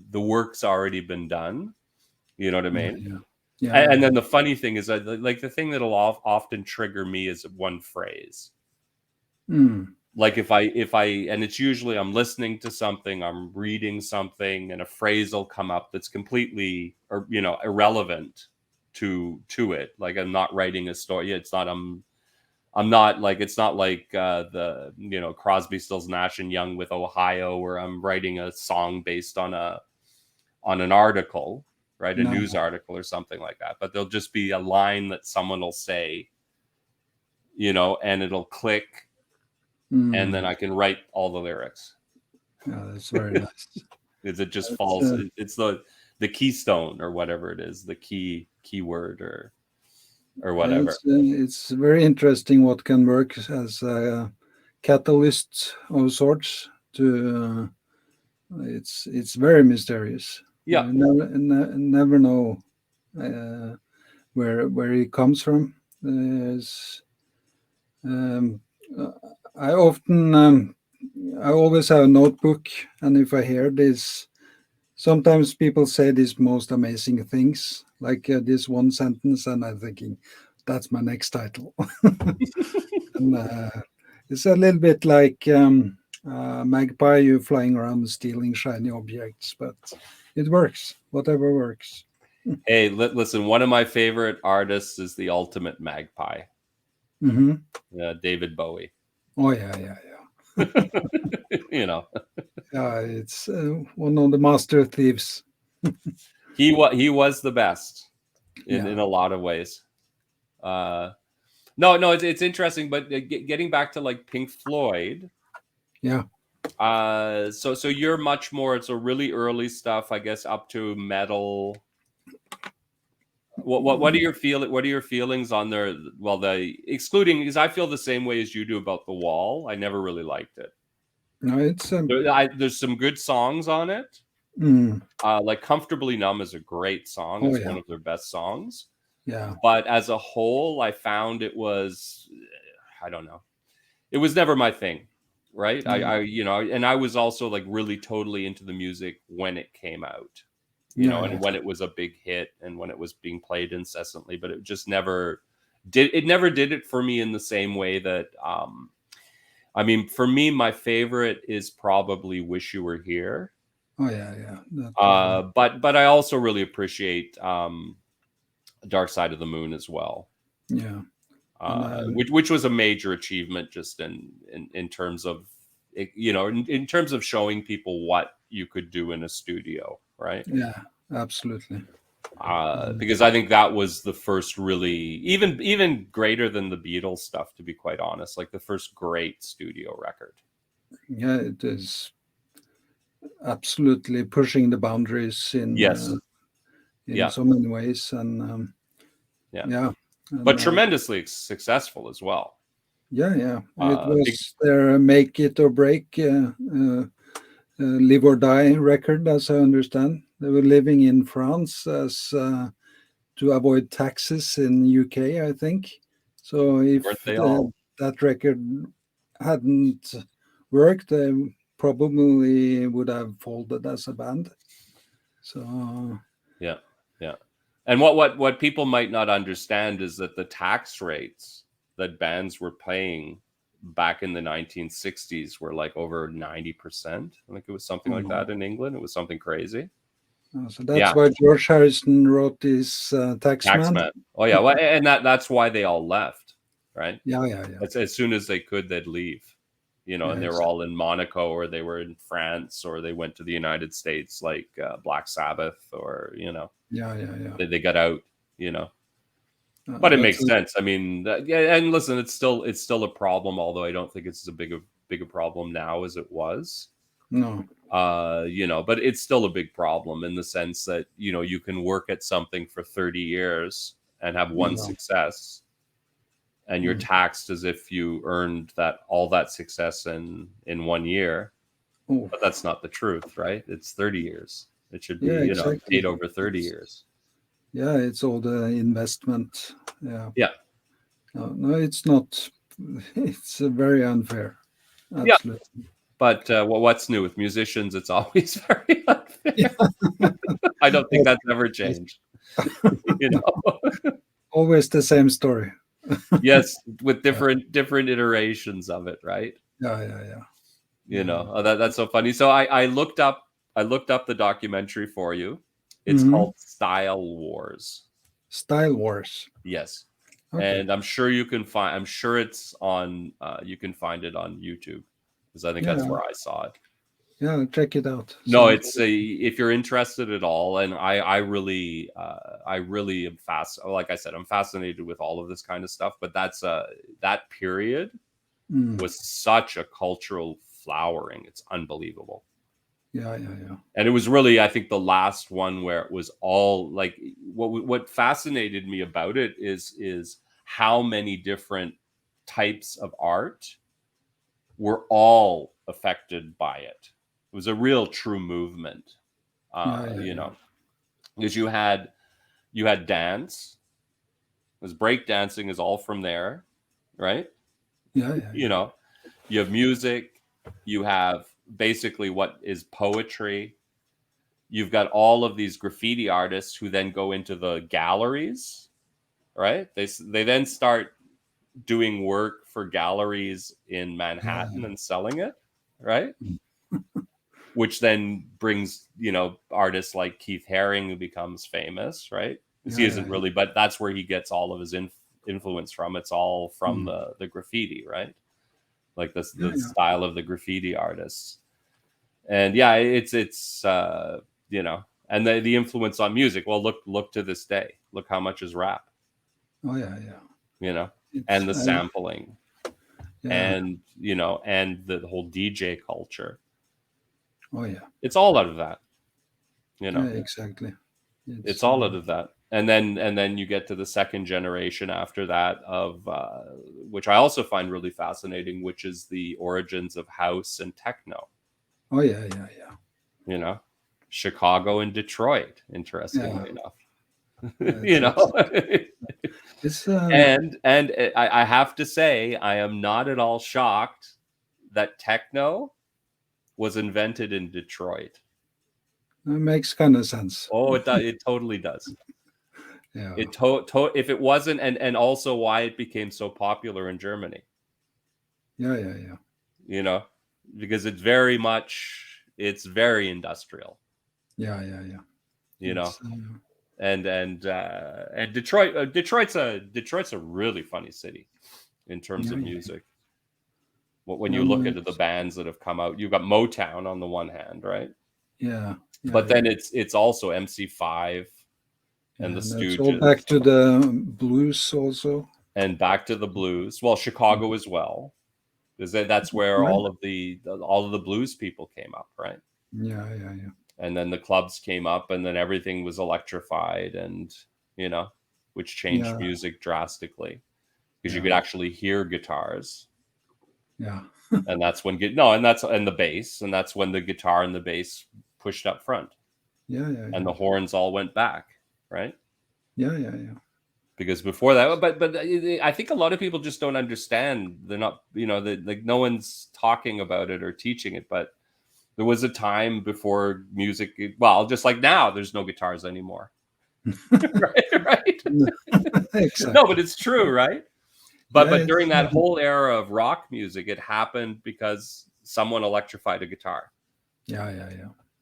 the work's already been done. You know what I mean? Yeah. And then the funny thing is that, like, the thing that'll often trigger me is one phrase. Like if I, and it's usually I'm listening to something, I'm reading something, and a phrase will come up that's completely, or irrelevant to it. Like, I'm not writing a story. It's not. I'm not like, it's not like the Crosby, Stills, Nash and Young with Ohio, where I'm writing a song based on an article, right? A news article or something like that. But there'll just be a line that someone will say, and it'll click. And then I can write all the lyrics. Yeah, that's very nice. It just falls. It's the keystone or whatever it is, the keyword or whatever. It's very interesting what can work as a catalyst of sorts. It's very mysterious. Yeah, you never know where it comes from. I always have a notebook, and if I hear this, sometimes people say these most amazing things, like this one sentence, and I'm thinking, that's my next title. And it's a little bit like magpie, you flying around stealing shiny objects, but it works. Whatever works. Hey, listen, one of my favorite artists is the ultimate magpie, Hmm. David Bowie. Oh yeah, yeah, yeah. You know, Yeah, it's one of the master thieves. he was the best in Yeah, a lot of ways. Uh, no, it's interesting, but getting back to like Pink Floyd. yeah. So you're much more. It's a really early stuff, I guess, up to metal. What are your feelings on their, well, the excluding, because I feel the same way as you do about The Wall. I never really liked it. No, it's There's some good songs on it. mm, Like Comfortably Numb is a great song. oh It's yeah, one of their best songs. yeah, But as a whole, I found it was, I don't know. It was never my thing, right? yeah, And I was also like really totally into the music when it came out, yeah, and yeah. when it was a big hit and when it was being played incessantly, but it just never did it for me in the same way that, I mean, for me, my favorite is probably Wish You Were Here. Oh yeah, yeah. That, But I also really appreciate Dark Side of the Moon as well. yeah, and Which was a major achievement just in terms of, in terms of showing people what you could do in a studio, right? yeah, absolutely. Because I think that was the first really, even greater than the Beatles stuff, to be quite honest, like the first great studio record. Yeah, it is absolutely pushing the boundaries Yes, in yeah, so many ways, and yeah, yeah, and but tremendously successful as well. yeah, yeah. It Big, was their make it or break, live or die record, as I understand. They were living in France as to avoid taxes in UK, I think. So weren't if they all? that record hadn't worked, they probably would have folded as a band. So Yeah, yeah. And what people might not understand is that the tax rates that bands were paying back in the 1960s were like over 90%. I think it was something like that in England. It was something crazy. so that's Yeah, why George Harrison wrote his Taxman. Taxman. Oh yeah, well, and that's why they all left, right? Yeah, yeah, yeah, As soon as they could, they'd leave. yeah, And they were all in Monaco, or they were in France, or they went to the United States, like Black Sabbath, or yeah, yeah, yeah. they got out. You know, But it That's makes sense. I mean, yeah, and listen, it's still a problem, although I don't think it's as big a problem now as it was. no, But it's still a big problem in the sense that, you can work at something for 30 years and have one no. success, and you're Mm. taxed as if you earned all that success in 1 year. Oh, But that's not the truth, right? It's 30 years. It should be, yeah, exactly. paid over 30 It's, years. yeah, it's all the investment. Yeah, Yeah. no, it's not. It's very unfair. Yeah. Absolutely. But what's new with musicians? It's always very Yeah. unfair. I don't think that's ever Yes. changed. You know, Always the same story. yes, with Yeah, different iterations of it, right? yeah, yeah, yeah. That's so funny. So I looked up the documentary for you. It's Hmm. called Style Wars. Style Wars. Yes, Okay. and I'm sure you can find. I'm sure it's on. You can find it on YouTube, because I think that's Yeah, where I saw it. yeah. Check it out. No, Sounds it's if you're interested at all, and I really am like I said, I'm fascinated with all of this kind of stuff. But that period mm, was such a cultural flowering. It's unbelievable. yeah, yeah, yeah. And it was really, I think, the last one where it was all like, what fascinated me about it is how many different types of art were all affected by it. It was a real true movement. Yeah, yeah, yeah. Because you had dance, because break dancing is all from there, right? Yeah, yeah, You yeah. know, you have music, you have basically what is poetry. You've got all of these graffiti artists who then go into the galleries, right? They then start doing work for galleries in Yeah, Manhattan yeah. and selling it, right? which then brings, artists like Keith Haring, who becomes famous, right? Because he isn't really, but that's where he gets all of his influence from. It's all from the graffiti, right? Like the style of the graffiti artists. And yeah, it's and the influence on music. Well, look to this day. Look how much is rap. Oh yeah. And the sampling, and and the whole DJ culture. Oh yeah. It's all out of that. Yeah, exactly. It's all out of that. And then you get to the second generation after that of which I also find really fascinating, which is the origins of house and techno. Oh yeah. Chicago and Detroit, interestingly enough. It's, and I have to say, I am not at all shocked that techno was invented in Detroit. It makes kind of sense. Oh, it does. It totally does. Yeah. If it wasn't, and also why it became so popular in Germany. Yeah. Because it's very industrial. Yeah. And Detroit's a really funny city in terms of music. When you look at the bands that have come out, you've got Motown on the one hand, right? Yeah. But then it's also MC5 and the Stooges. All back to the blues also. And back to the blues. Well, Chicago as well, because that's where all of the blues people came up, right? Yeah. And then the clubs came up, and then everything was electrified, and which changed music drastically, because you could actually hear guitars. Yeah. And that's when and the bass, and that's when the guitar and the bass pushed up front. Yeah. And the horns all went back, right? Yeah. Because before that, but I think a lot of people just don't understand. They're not, like no one's talking about it or teaching it, but there was a time before music, well, just like now, there's no guitars anymore. right? Exactly. No, but it's true, right? But during that whole era of rock music, it happened because someone electrified a guitar. Yeah.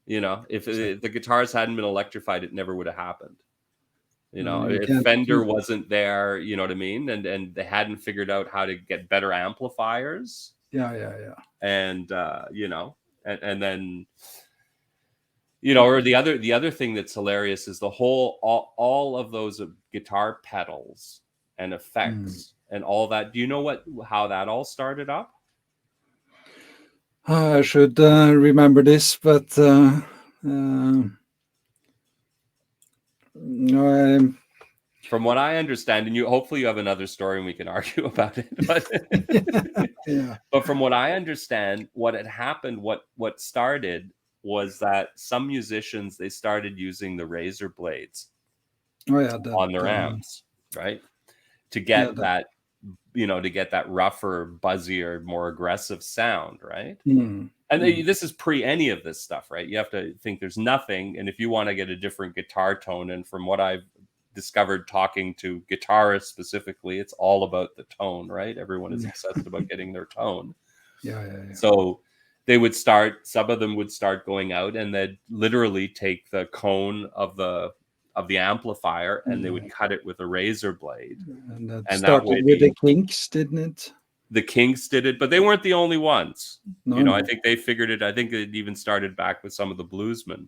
If the guitars hadn't been electrified, it never would have happened. If Fender wasn't there, you know what I mean? And they hadn't figured out how to get better amplifiers. Yeah. And, and then, or the other thing that's hilarious is the all of those guitar pedals and effects and all that. Do you know how that all started up? I should remember this, but no, from what I understand, and hopefully you have another story and we can argue about it, but but from what I understand, what had happened, what started was that some musicians, they started using the razor blades on their amps, right? To get that, to get that rougher, buzzier, more aggressive sound, right? And this is pre any of this stuff, right? You have to think there's nothing. And if you want to get a different guitar tone, and from what I've discovered talking to guitarists specifically, it's all about the tone, right? Everyone is obsessed about getting their tone. Yeah. So some of them would start going out and they'd literally take the cone of the amplifier and they would cut it with a razor blade. And that started with the Kinks, didn't it? The Kinks did it, but they weren't the only ones. I think they figured it. I think it even started back with some of the bluesmen.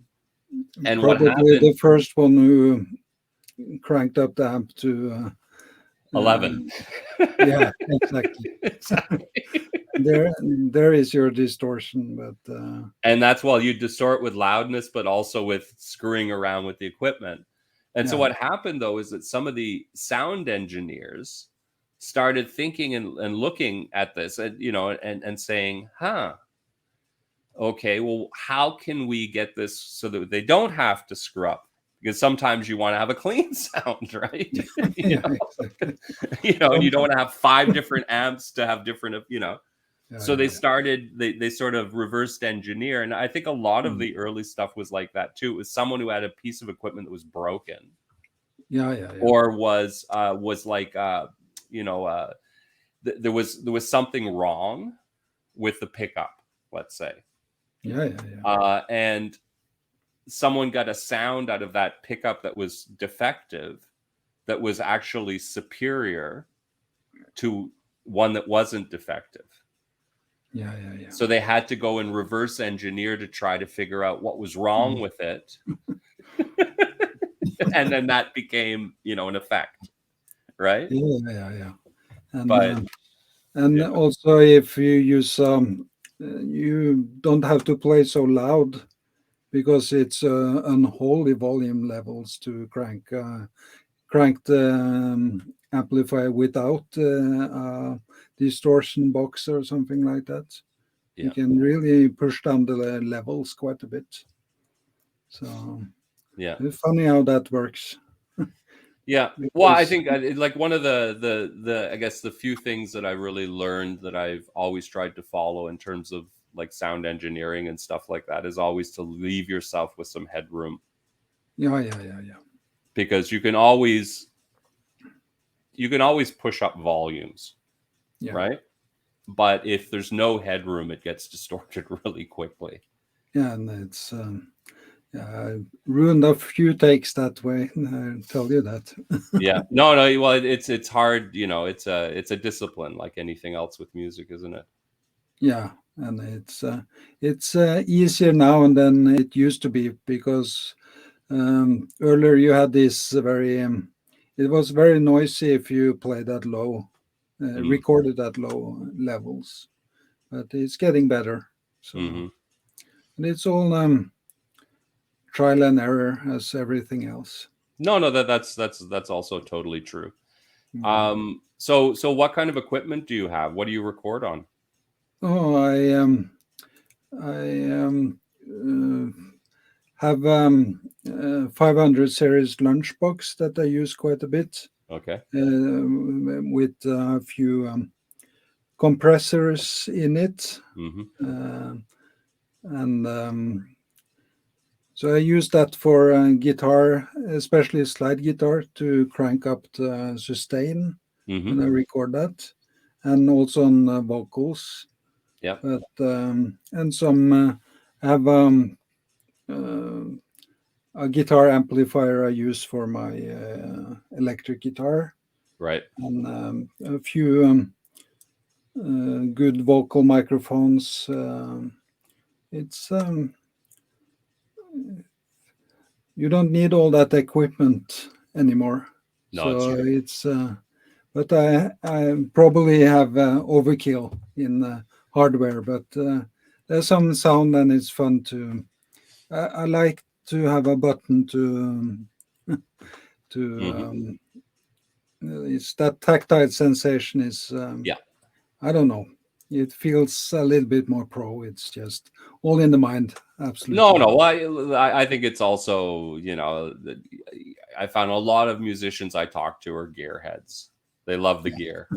And probably what happened? The first one who cranked up the amp to 11. Yeah, exactly. There is your distortion, but and that's you distort with loudness, but also with screwing around with the equipment. And so what happened though is that some of the sound engineers started thinking and looking at this, and and saying, okay, well, how can we get this so that they don't have to screw up? Because sometimes you want to have a clean sound, right? Exactly. And you don't want to have 5 different amps to have different, So they started, they sort of reversed engineer. And I think a lot of the early stuff was like that too. It was someone who had a piece of equipment that was broken. Yeah. Or was like, there was something wrong with the pickup, let's say. Yeah. And someone got a sound out of that pickup that was defective, that was actually superior to one that wasn't defective. Yeah. So they had to go and reverse engineer to try to figure out what was wrong with it. And then that became, an effect, right? Yeah. But And yeah. also, if you use you don't have to play so loud because it's unholy volume levels to crank the amplifier without a distortion box or something like that. You Yeah. can really push down the levels quite a bit. So Yeah. it's funny how that works. Yeah. Well, I Because think like one of the I guess the few things that I really learned that I've always tried to follow in terms of like sound engineering and stuff like that is always to leave yourself with some headroom, yeah. because you can always push up volumes, Yeah. right? But if there's no headroom, it gets distorted really quickly. Yeah, and it's yeah, I ruined a few takes that way. I tell you that. Yeah. No, no. Well, it's hard. It's a discipline like anything else with music, isn't it? Yeah, and it's easier now than it used to be because earlier you had this very it was very noisy if you played that low, Mm. recorded at low levels, but it's getting better. So Hmm. and it's all trial and error as everything else. No, no. That's also totally true. Mhm. So what kind of equipment do you have? What do you record on? Oh, I have 500 series lunchbox that I use quite a bit Okay. with a few compressors in it. Hmm. Uh, and so I use that for guitar, especially slide guitar, to crank up the sustain Hmm. when I record that, and also on vocals. Yeah. But and some have uh, a guitar amplifier I use for my electric guitar, Right. and a few good vocal microphones. It's you don't need all that equipment anymore. No, it's So true. it's but I probably have overkill in hardware, but there's some sound and it's fun to. I like to have a button to Hmm. it's that tactile sensation is Yeah. I don't know. It feels a little bit more pro. It's just all in the mind. No, Absolutely. no. Well, I think it's also, I found a lot of musicians I talk to are gearheads. They love the Yeah. gear.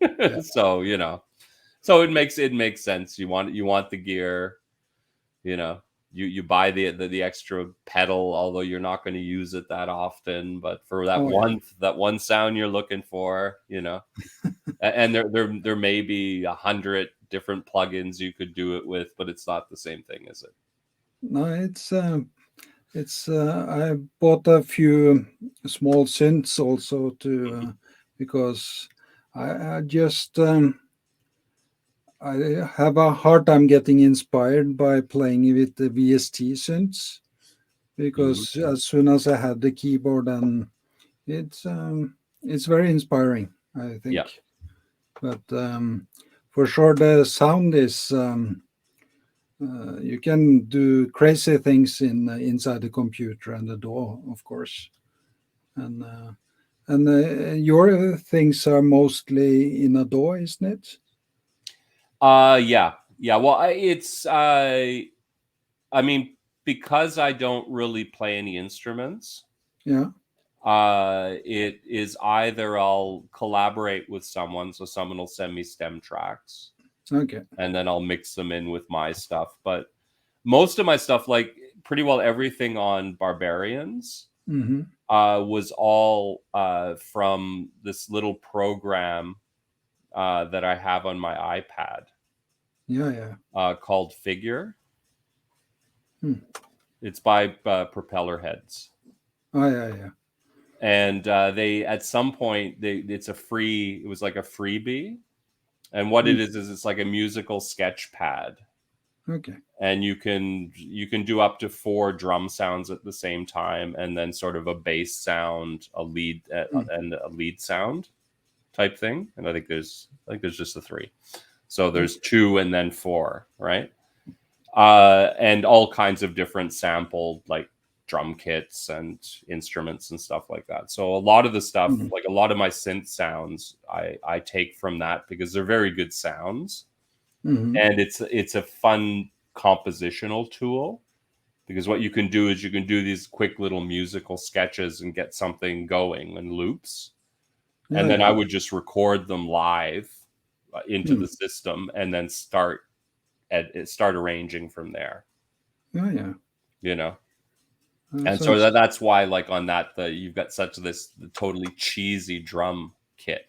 Yeah. So, so it makes sense. You want the gear, you know. You buy the extra pedal, although you're not going to use it that often, but for that Oh yeah. one sound you're looking for, and there may be 100 different plugins you could do it with, but it's not the same thing, is it? No, it's I bought a few small synths also to because I just I have a hard time getting inspired by playing with the VST synths Hmm. because as soon as I had the keyboard and it's very inspiring, I Yeah. think. But for sure, the sound is you can do crazy things in inside the computer and the DAW, of course. And your things are mostly in a DAW, isn't it? Yeah. Yeah. Well, I mean, because I don't really play any instruments, Yeah. it is either I'll collaborate with someone, so someone will send me stem tracks, Okay. and then I'll mix them in with my stuff. But most of my stuff, like pretty well everything on Barbarians, Hmm. was all from this little program that I have on my iPad. called Figure. Hmm. It's by Propeller Heads. Oh, yeah. And they, at some point, it was like a freebie. And what it is it's like a musical sketch pad. Okay. And you can do up to 4 drum sounds at the same time, and then sort of a bass sound, a lead, and a lead sound type thing. And I think there's just the 3. So there's 2 and then 4, right? And all kinds of different sampled like drum kits and instruments and stuff like that. So a lot of the stuff, like a lot of my synth sounds, I take from that because they're very good sounds. And it's a fun compositional tool, because what you can do is you can do these quick little musical sketches and get something going and loops. And then I would just record them live into the system, and then start arranging from there. Yeah. You know. And so that's why, like, on that, you've got this totally cheesy drum kit.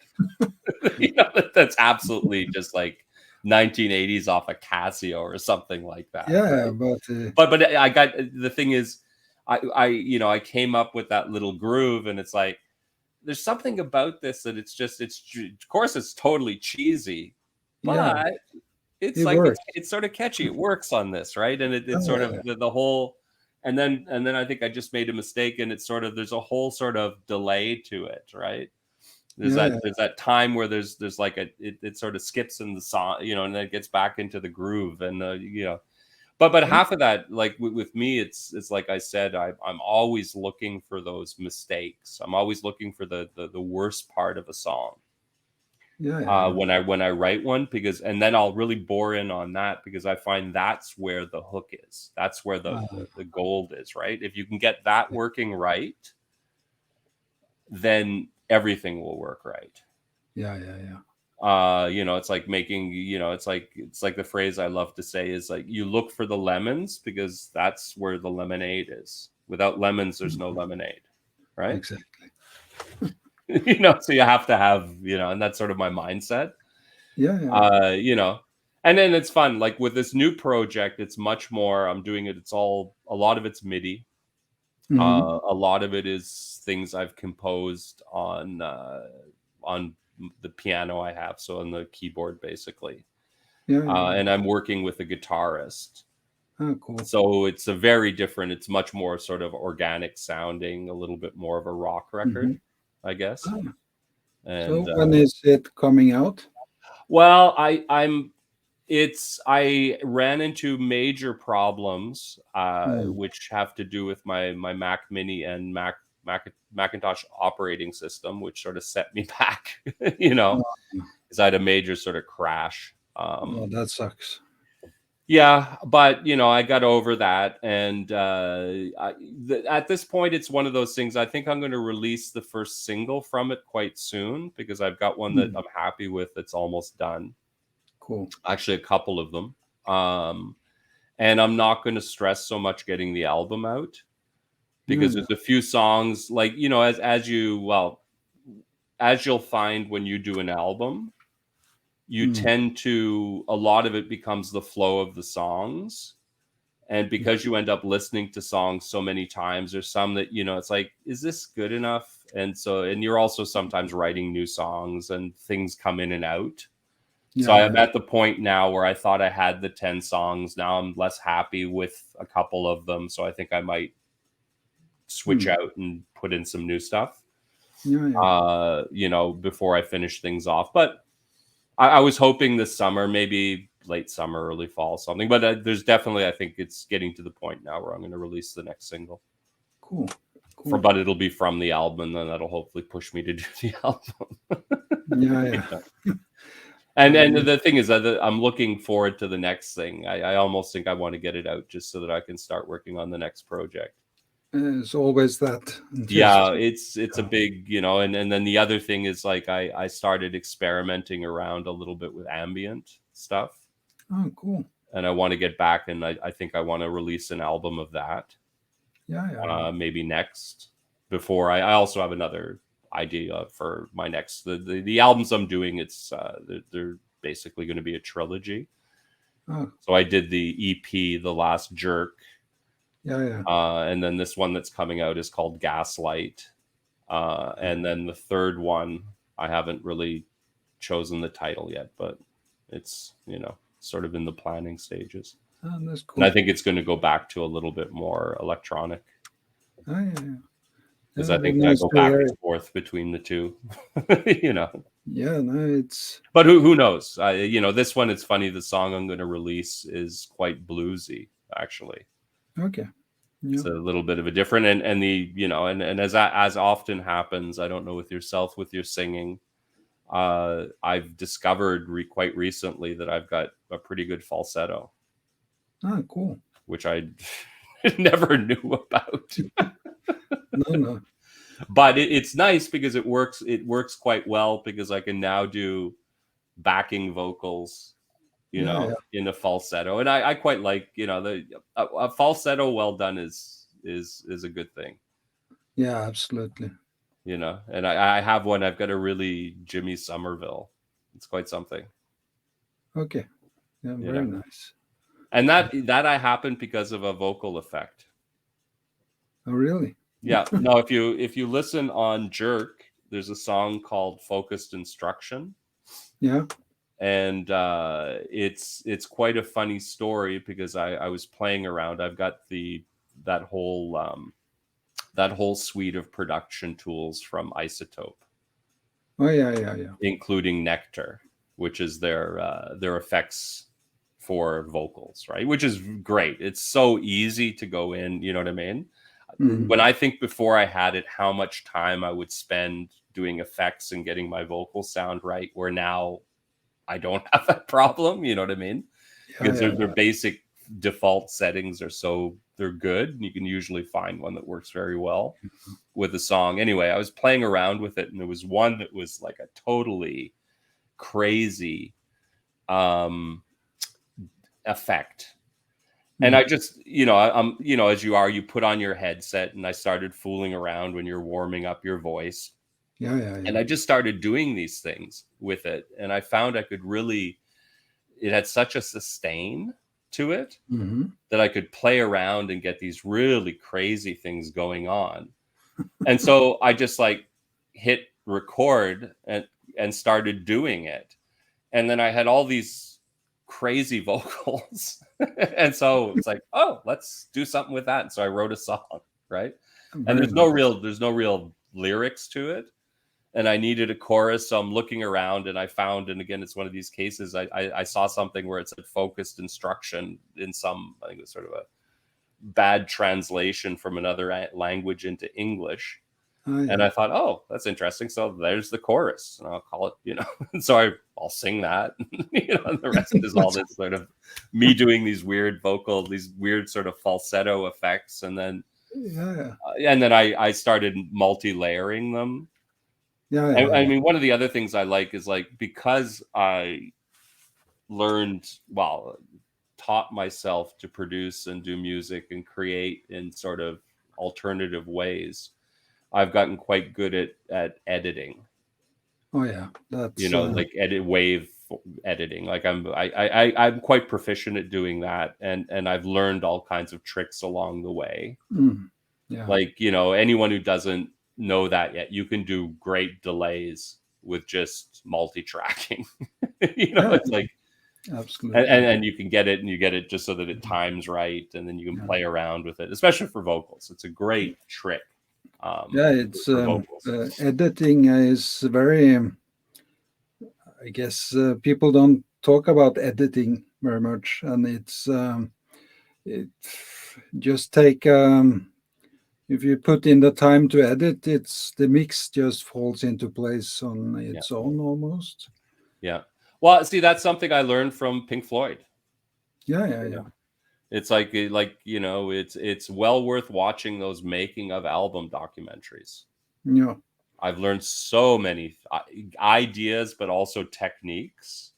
You know, that's absolutely just like 1980s off a Casio or something like that. Yeah, right? But I got, the thing is, I came up with that little groove, and it's like, there's something about this that it's of course it's totally cheesy, but it's like it's sort of catchy. It works on this, right? And it's sort of the whole. And then I think I just made a mistake, and it's sort of, there's a whole sort of delay to it, right? There's that time where there's like it sort of skips in the song, and then it gets back into the groove, and but half of that, like with me, it's like I said, I'm always looking for those mistakes. I'm always looking for the worst part of a song. When I write one, and then I'll really bore in on that, because I find that's where the hook is. That's where the gold is, right? If you can get that working right, then everything will work right. It's like making, it's like the phrase I love to say is like, you look for the lemons, because that's where the lemonade is. Without lemons, there's no lemonade, right? Exactly. So you have to have, and that's sort of my mindset. And then it's fun. Like with this new project, it's much more, I'm doing it. A lot of it's MIDI. A lot of it is things I've composed on the piano I have. So on the keyboard, basically. And I'm working with a guitarist. Oh, cool. So it's it's much more sort of organic sounding, a little bit more of a rock record, I guess. And so when is it coming out? Well, I ran into major problems, which have to do with my Mac Mini and Macintosh operating system, which sort of set me back, because I had a major sort of crash. That sucks. Yeah, but I got over that, and at this point, it's one of those things. I think I'm going to release the first single from it quite soon, because I've got one that I'm happy with that's almost done. Cool. Actually, a couple of them, and I'm not going to stress so much getting the album out, because there's a few songs, like as you'll find when you do an album. You tend to, a lot of it becomes the flow of the songs. And because you end up listening to songs so many times, there's some that, it's like, is this good enough? And you're also sometimes writing new songs, and things come in and out. So I'm at the point now where I thought I had the 10 songs. Now I'm less happy with a couple of them. So I think I might switch out and put in some new stuff, before I finish things off. But I was hoping this summer, maybe late summer, early fall, something. But there's definitely, I think it's getting to the point now where I'm going to release the next single. Cool. But it'll be from the album, and then that'll hopefully push me to do the album. And the thing is that I'm looking forward to the next thing. I almost think I want to get it out just so that I can start working on the next project. It's always that. Yeah, it's a big, and then the other thing is, like, I started experimenting around a little bit with ambient stuff. Oh, cool. And I want to get back, and I think I want to release an album of that. Maybe next. Before I also have another idea for my next, the albums I'm doing. It's they're basically going to be a trilogy. Oh, So I did the EP, The Last Jerk, yeah. and then this one that's coming out is called Gaslight. And then the third one, I haven't really chosen the title yet, but it's, sort of in the planning stages. Oh, that's And cool. I think it's going to go back to a little bit more electronic, Oh, yeah. because Yeah, I it'd be think I nice go to back hear and it. forth between the two, Yeah, no, it's But who knows? This one, it's funny. The song I'm going to release is quite bluesy, actually. okay. It's Yeah. a little bit of a different, and the and as often happens, I don't know with yourself with your singing. I've discovered quite recently that I've got a pretty good falsetto, Ah, cool. which I never knew about. No. But it's nice because it works. It works quite well because I can now do backing vocals, Yeah. in a falsetto, and I quite like, a falsetto well done is a good thing. Yeah, absolutely. And I have one. I've got a really Jimmy Somerville. It's quite something. Okay. Yeah, very nice. And that I happened because of a vocal effect. Oh, really? Yeah. No, if you listen on Jerk, there's a song called Focused Instruction. Yeah. And it's quite a funny story because I was playing around. I've got that whole suite of production tools from Isotope. Oh, yeah. Including Nectar, which is their effects for vocals, right? Which is great. It's so easy to go in, you know what I mean? When I think before I had it, how much time I would spend doing effects and getting my vocal sound right, where now I don't have that problem, you know what I mean? Because their basic default settings they're good. And you can usually find one that works very well with a song. Anyway, I was playing around with it, and there was one that was like a totally crazy effect. And I just, I'm, as you put on your headset, and I started fooling around when you're warming up your voice. Yeah. And I just started doing these things with it. And I found it had such a sustain to it that I could play around and get these really crazy things going on. And so I just hit record and started doing it. And then I had all these crazy vocals. And so it's like, oh, let's do something with that. And so I wrote a song, right? And Very there's no real lyrics to it. And I needed a chorus. So I'm looking around, and I found, and again, it's one of these cases, I saw something where it said focused instruction in some, I think it was sort of a bad translation from another language into English. Oh, yeah. And I thought, oh, that's interesting. So there's the chorus, and I'll call it, and so I'll sing that, and the rest is all this sort of me doing these weird these weird sort of falsetto effects. And then, I started multi-layering them. Yeah. I mean, one of the other things I like is because I taught myself to produce and do music and create in sort of alternative ways. I've gotten quite good at editing. Oh, yeah. That's wave editing. I'm quite proficient at doing that, and I've learned all kinds of tricks along the way. Yeah. Anyone who doesn't know that yet, you can do great delays with just multi-tracking. It's like absolutely. And you can get it just so that it times right, and then you can play around with it, especially for vocals. It's a great trick. It's editing is very, I guess people don't talk about editing very much, and it just take if you put in the time to edit, the mix just falls into place on its own almost. Yeah. Well, see, that's something I learned from Pink Floyd. Yeah. It's it's well worth watching those making of album documentaries. Yeah. I've learned so many ideas, but also techniques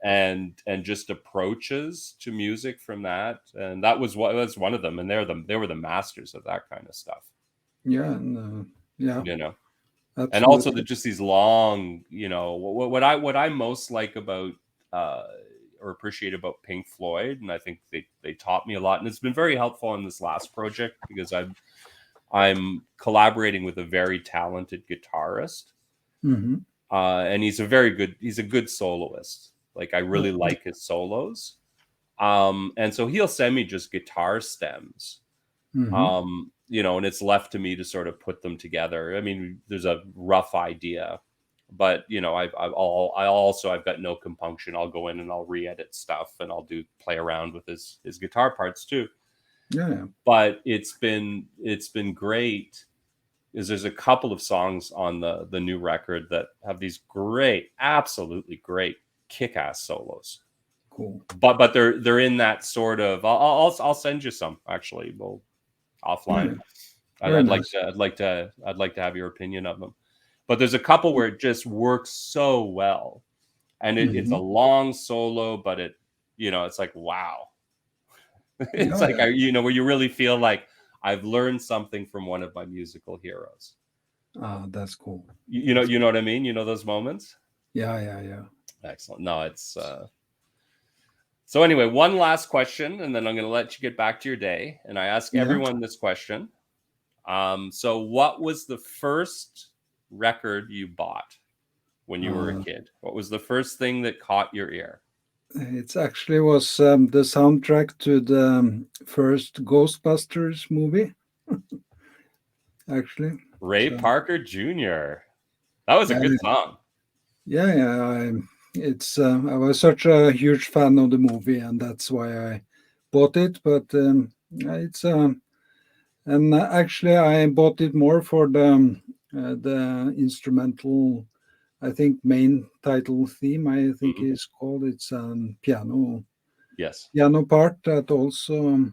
and just approaches to music from that. And that was one of them. And they were the masters of that kind of stuff. Yeah. And, Absolutely. And also just these long, what I most like about or appreciate about Pink Floyd, and I think they taught me a lot, and it's been very helpful in this last project because I'm collaborating with a very talented guitarist, and he's a good soloist. Like, I really like his solos, and so he'll send me just guitar stems, you know, and it's left to me to sort of put them together. I mean, there's a rough idea, but you know, I've got no compunction. I'll go in and I'll re-edit stuff, and I'll play around with his guitar parts too. Yeah. But it's been great, is there's a couple of songs on the new record that have these great, absolutely great kick-ass solos. Cool. But they're in that sort of, I'll send you some, actually. We'll offline. Yeah. I'd like to have your opinion of them. But there's a couple where it just works so well, and it's a long solo, but it, you know, it's like, wow. It's like, you know, where you really feel like I've learned something from one of my musical heroes. That's cool. You know what I mean? You know those moments? Yeah. Excellent. No, it's so anyway, one last question, and then I'm going to let you get back to your day. And I ask everyone this question. So what was the first record you bought when you were a kid? What was the first thing that caught your ear? It actually was the soundtrack to the first Ghostbusters movie. Actually, Ray Parker Jr. That was a good song. Yeah. I was such a huge fan of the movie, and that's why I bought it. But it's and actually I bought it more for the instrumental. I think main title theme. I think is called. It's piano. Yes. Piano part that also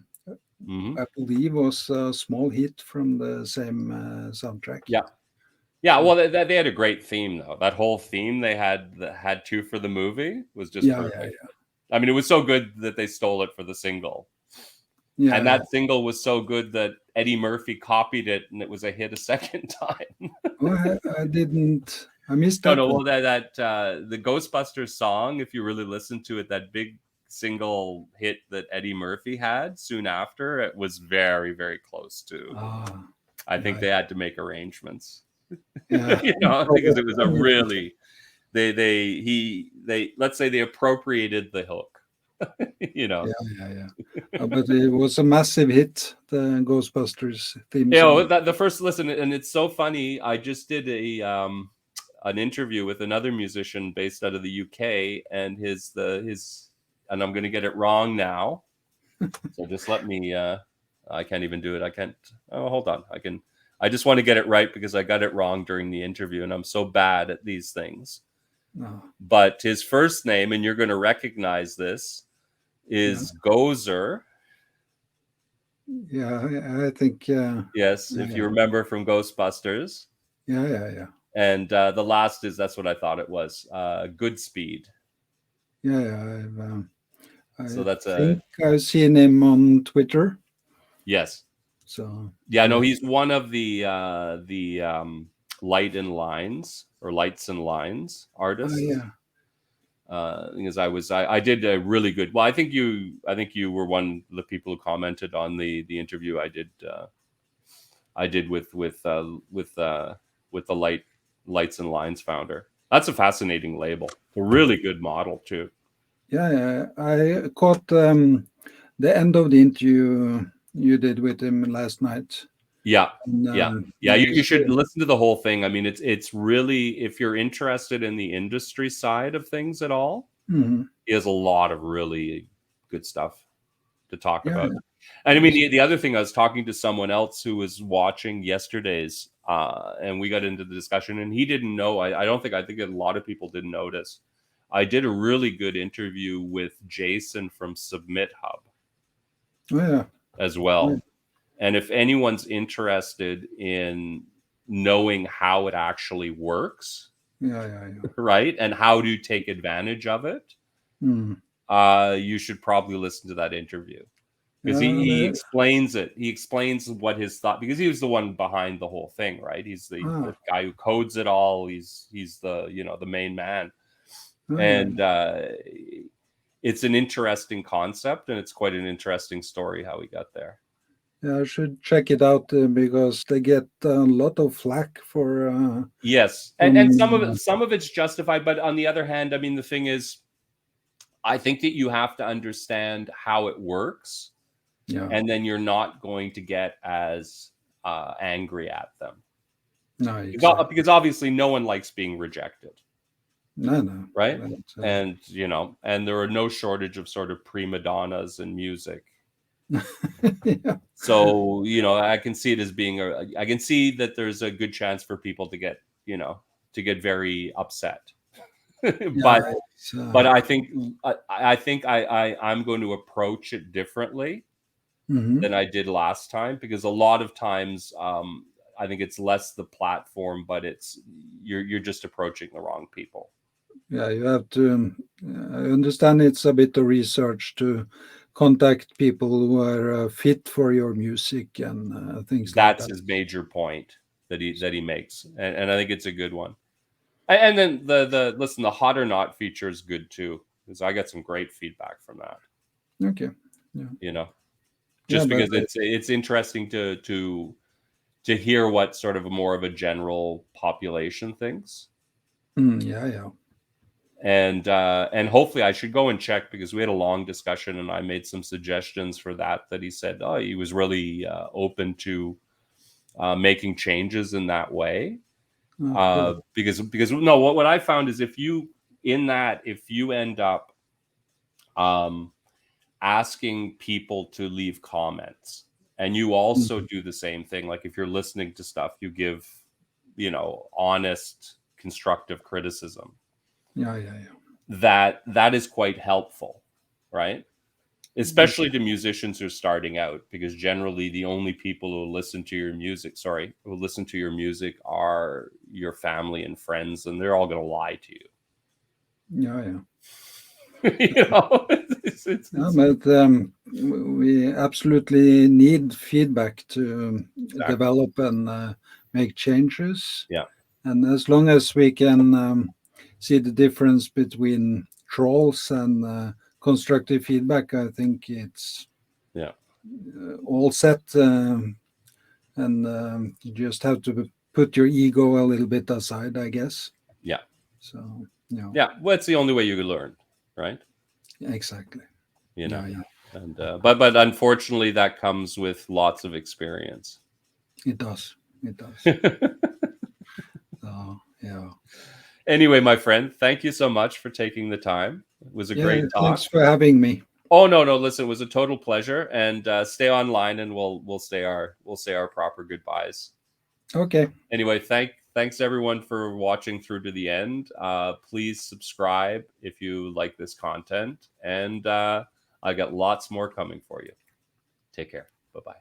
I believe was a small hit from the same soundtrack. Yeah, well, they had a great theme, though. That whole theme they had to for the movie was just perfect. I mean, it was so good that they stole it for the single. Yeah, and that single was so good that Eddie Murphy copied it, and it was a hit a second time. I missed that. No. Well, the Ghostbusters song, if you really listen to it, that big single hit that Eddie Murphy had soon after, it was very, very close to. I think they had to make arrangements. Yeah. You know, because it was a really let's say they appropriated the hook. You know. Yeah. But it was a massive hit, the Ghostbusters theme song. You know, the first listen, and it's so funny. I just did an interview with another musician based out of the UK, and his and I'm going to get it wrong now. So just let me. I can't even do it. I can't. Oh, hold on. I just want to get it right because I got it wrong during the interview, and I'm so bad at these things. But his first name, and you're going to recognize this, is Gozer. Yeah, I think. Yes, if you remember from Ghostbusters. Yeah. And the last that's what I thought it was. Goodspeed. Yeah. So that's I've seen him on Twitter. Yes. So yeah, no, he's one of the lights and lines artists. Because I did a really good. Well, I think you were one of the people who commented on the interview I did with the Lights and Lines founder. That's a fascinating label. A really good model too. Yeah. I caught the end of the interview you did with him last night. Yeah. You should listen to the whole thing. I mean, it's really, if you're interested in the industry side of things at all, he has a lot of really good stuff to talk about. And I mean, the other thing, I was talking to someone else who was watching yesterday's, and we got into the discussion, and he didn't know. I think a lot of people didn't notice. I did a really good interview with Jason from Submit Hub. As well. And if anyone's interested in knowing how it actually works, right, and how to take advantage of it, you should probably listen to that interview. Because he explains it. He explains what his thought, because he was the one behind the whole thing, right? He's the guy who codes it all. He's the the main man. And it's an interesting concept, and it's quite an interesting story how he got there. Yeah, I should check it out because they get a lot of flack for. Yes, and some of it's justified, but on the other hand, I mean, the thing is, I think that you have to understand how it works, Yeah. and then you're not going to get as angry at them. No, exactly. Because obviously no one likes being rejected. No. Right? And, and there are no shortage of sort of prima donnas in music. Yeah. So, I can see it as being I can see that there's a good chance for people to get, very upset. But I think I'm going to approach it differently than I did last time, because a lot of times I think it's less the platform, but it's you're just approaching the wrong people. Yeah, you have to. I understand it's a bit of research to contact people who are fit for your music and things like that. That's his major point that he makes, and I think it's a good one. And then the Hot or Not feature is good too, because I got some great feedback from that. Okay. Yeah. Just because it's interesting to hear what sort of more of a general population thinks. Yeah. And hopefully I should go and check, because we had a long discussion and I made some suggestions for that he said, he was really open to making changes in that way. Cool. Because no, what I found is if you end up asking people to leave comments, and you also do the same thing, like if you're listening to stuff, you give honest, constructive criticism. Yeah. That is quite helpful, right? Especially to musicians who are starting out, because generally the only people who listen to your music are your family and friends, and they're all going to lie to you. Yeah. It's we absolutely need feedback to develop and make changes. Yeah. And as long as we can see the difference between trolls and constructive feedback, I think it's all set. And you just have to put your ego a little bit aside, I guess. Yeah. So, yeah. Well, it's the only way you can learn, right? Exactly. Yeah. And but unfortunately, that comes with lots of experience. It does. So, yeah. Anyway, my friend, thank you so much for taking the time. It was a great talk. Thanks for having me. Oh no, listen, it was a total pleasure. And stay online, and we'll say our proper goodbyes. Okay. Anyway, thanks everyone for watching through to the end. Please subscribe if you like this content, and I got lots more coming for you. Take care. Bye-bye.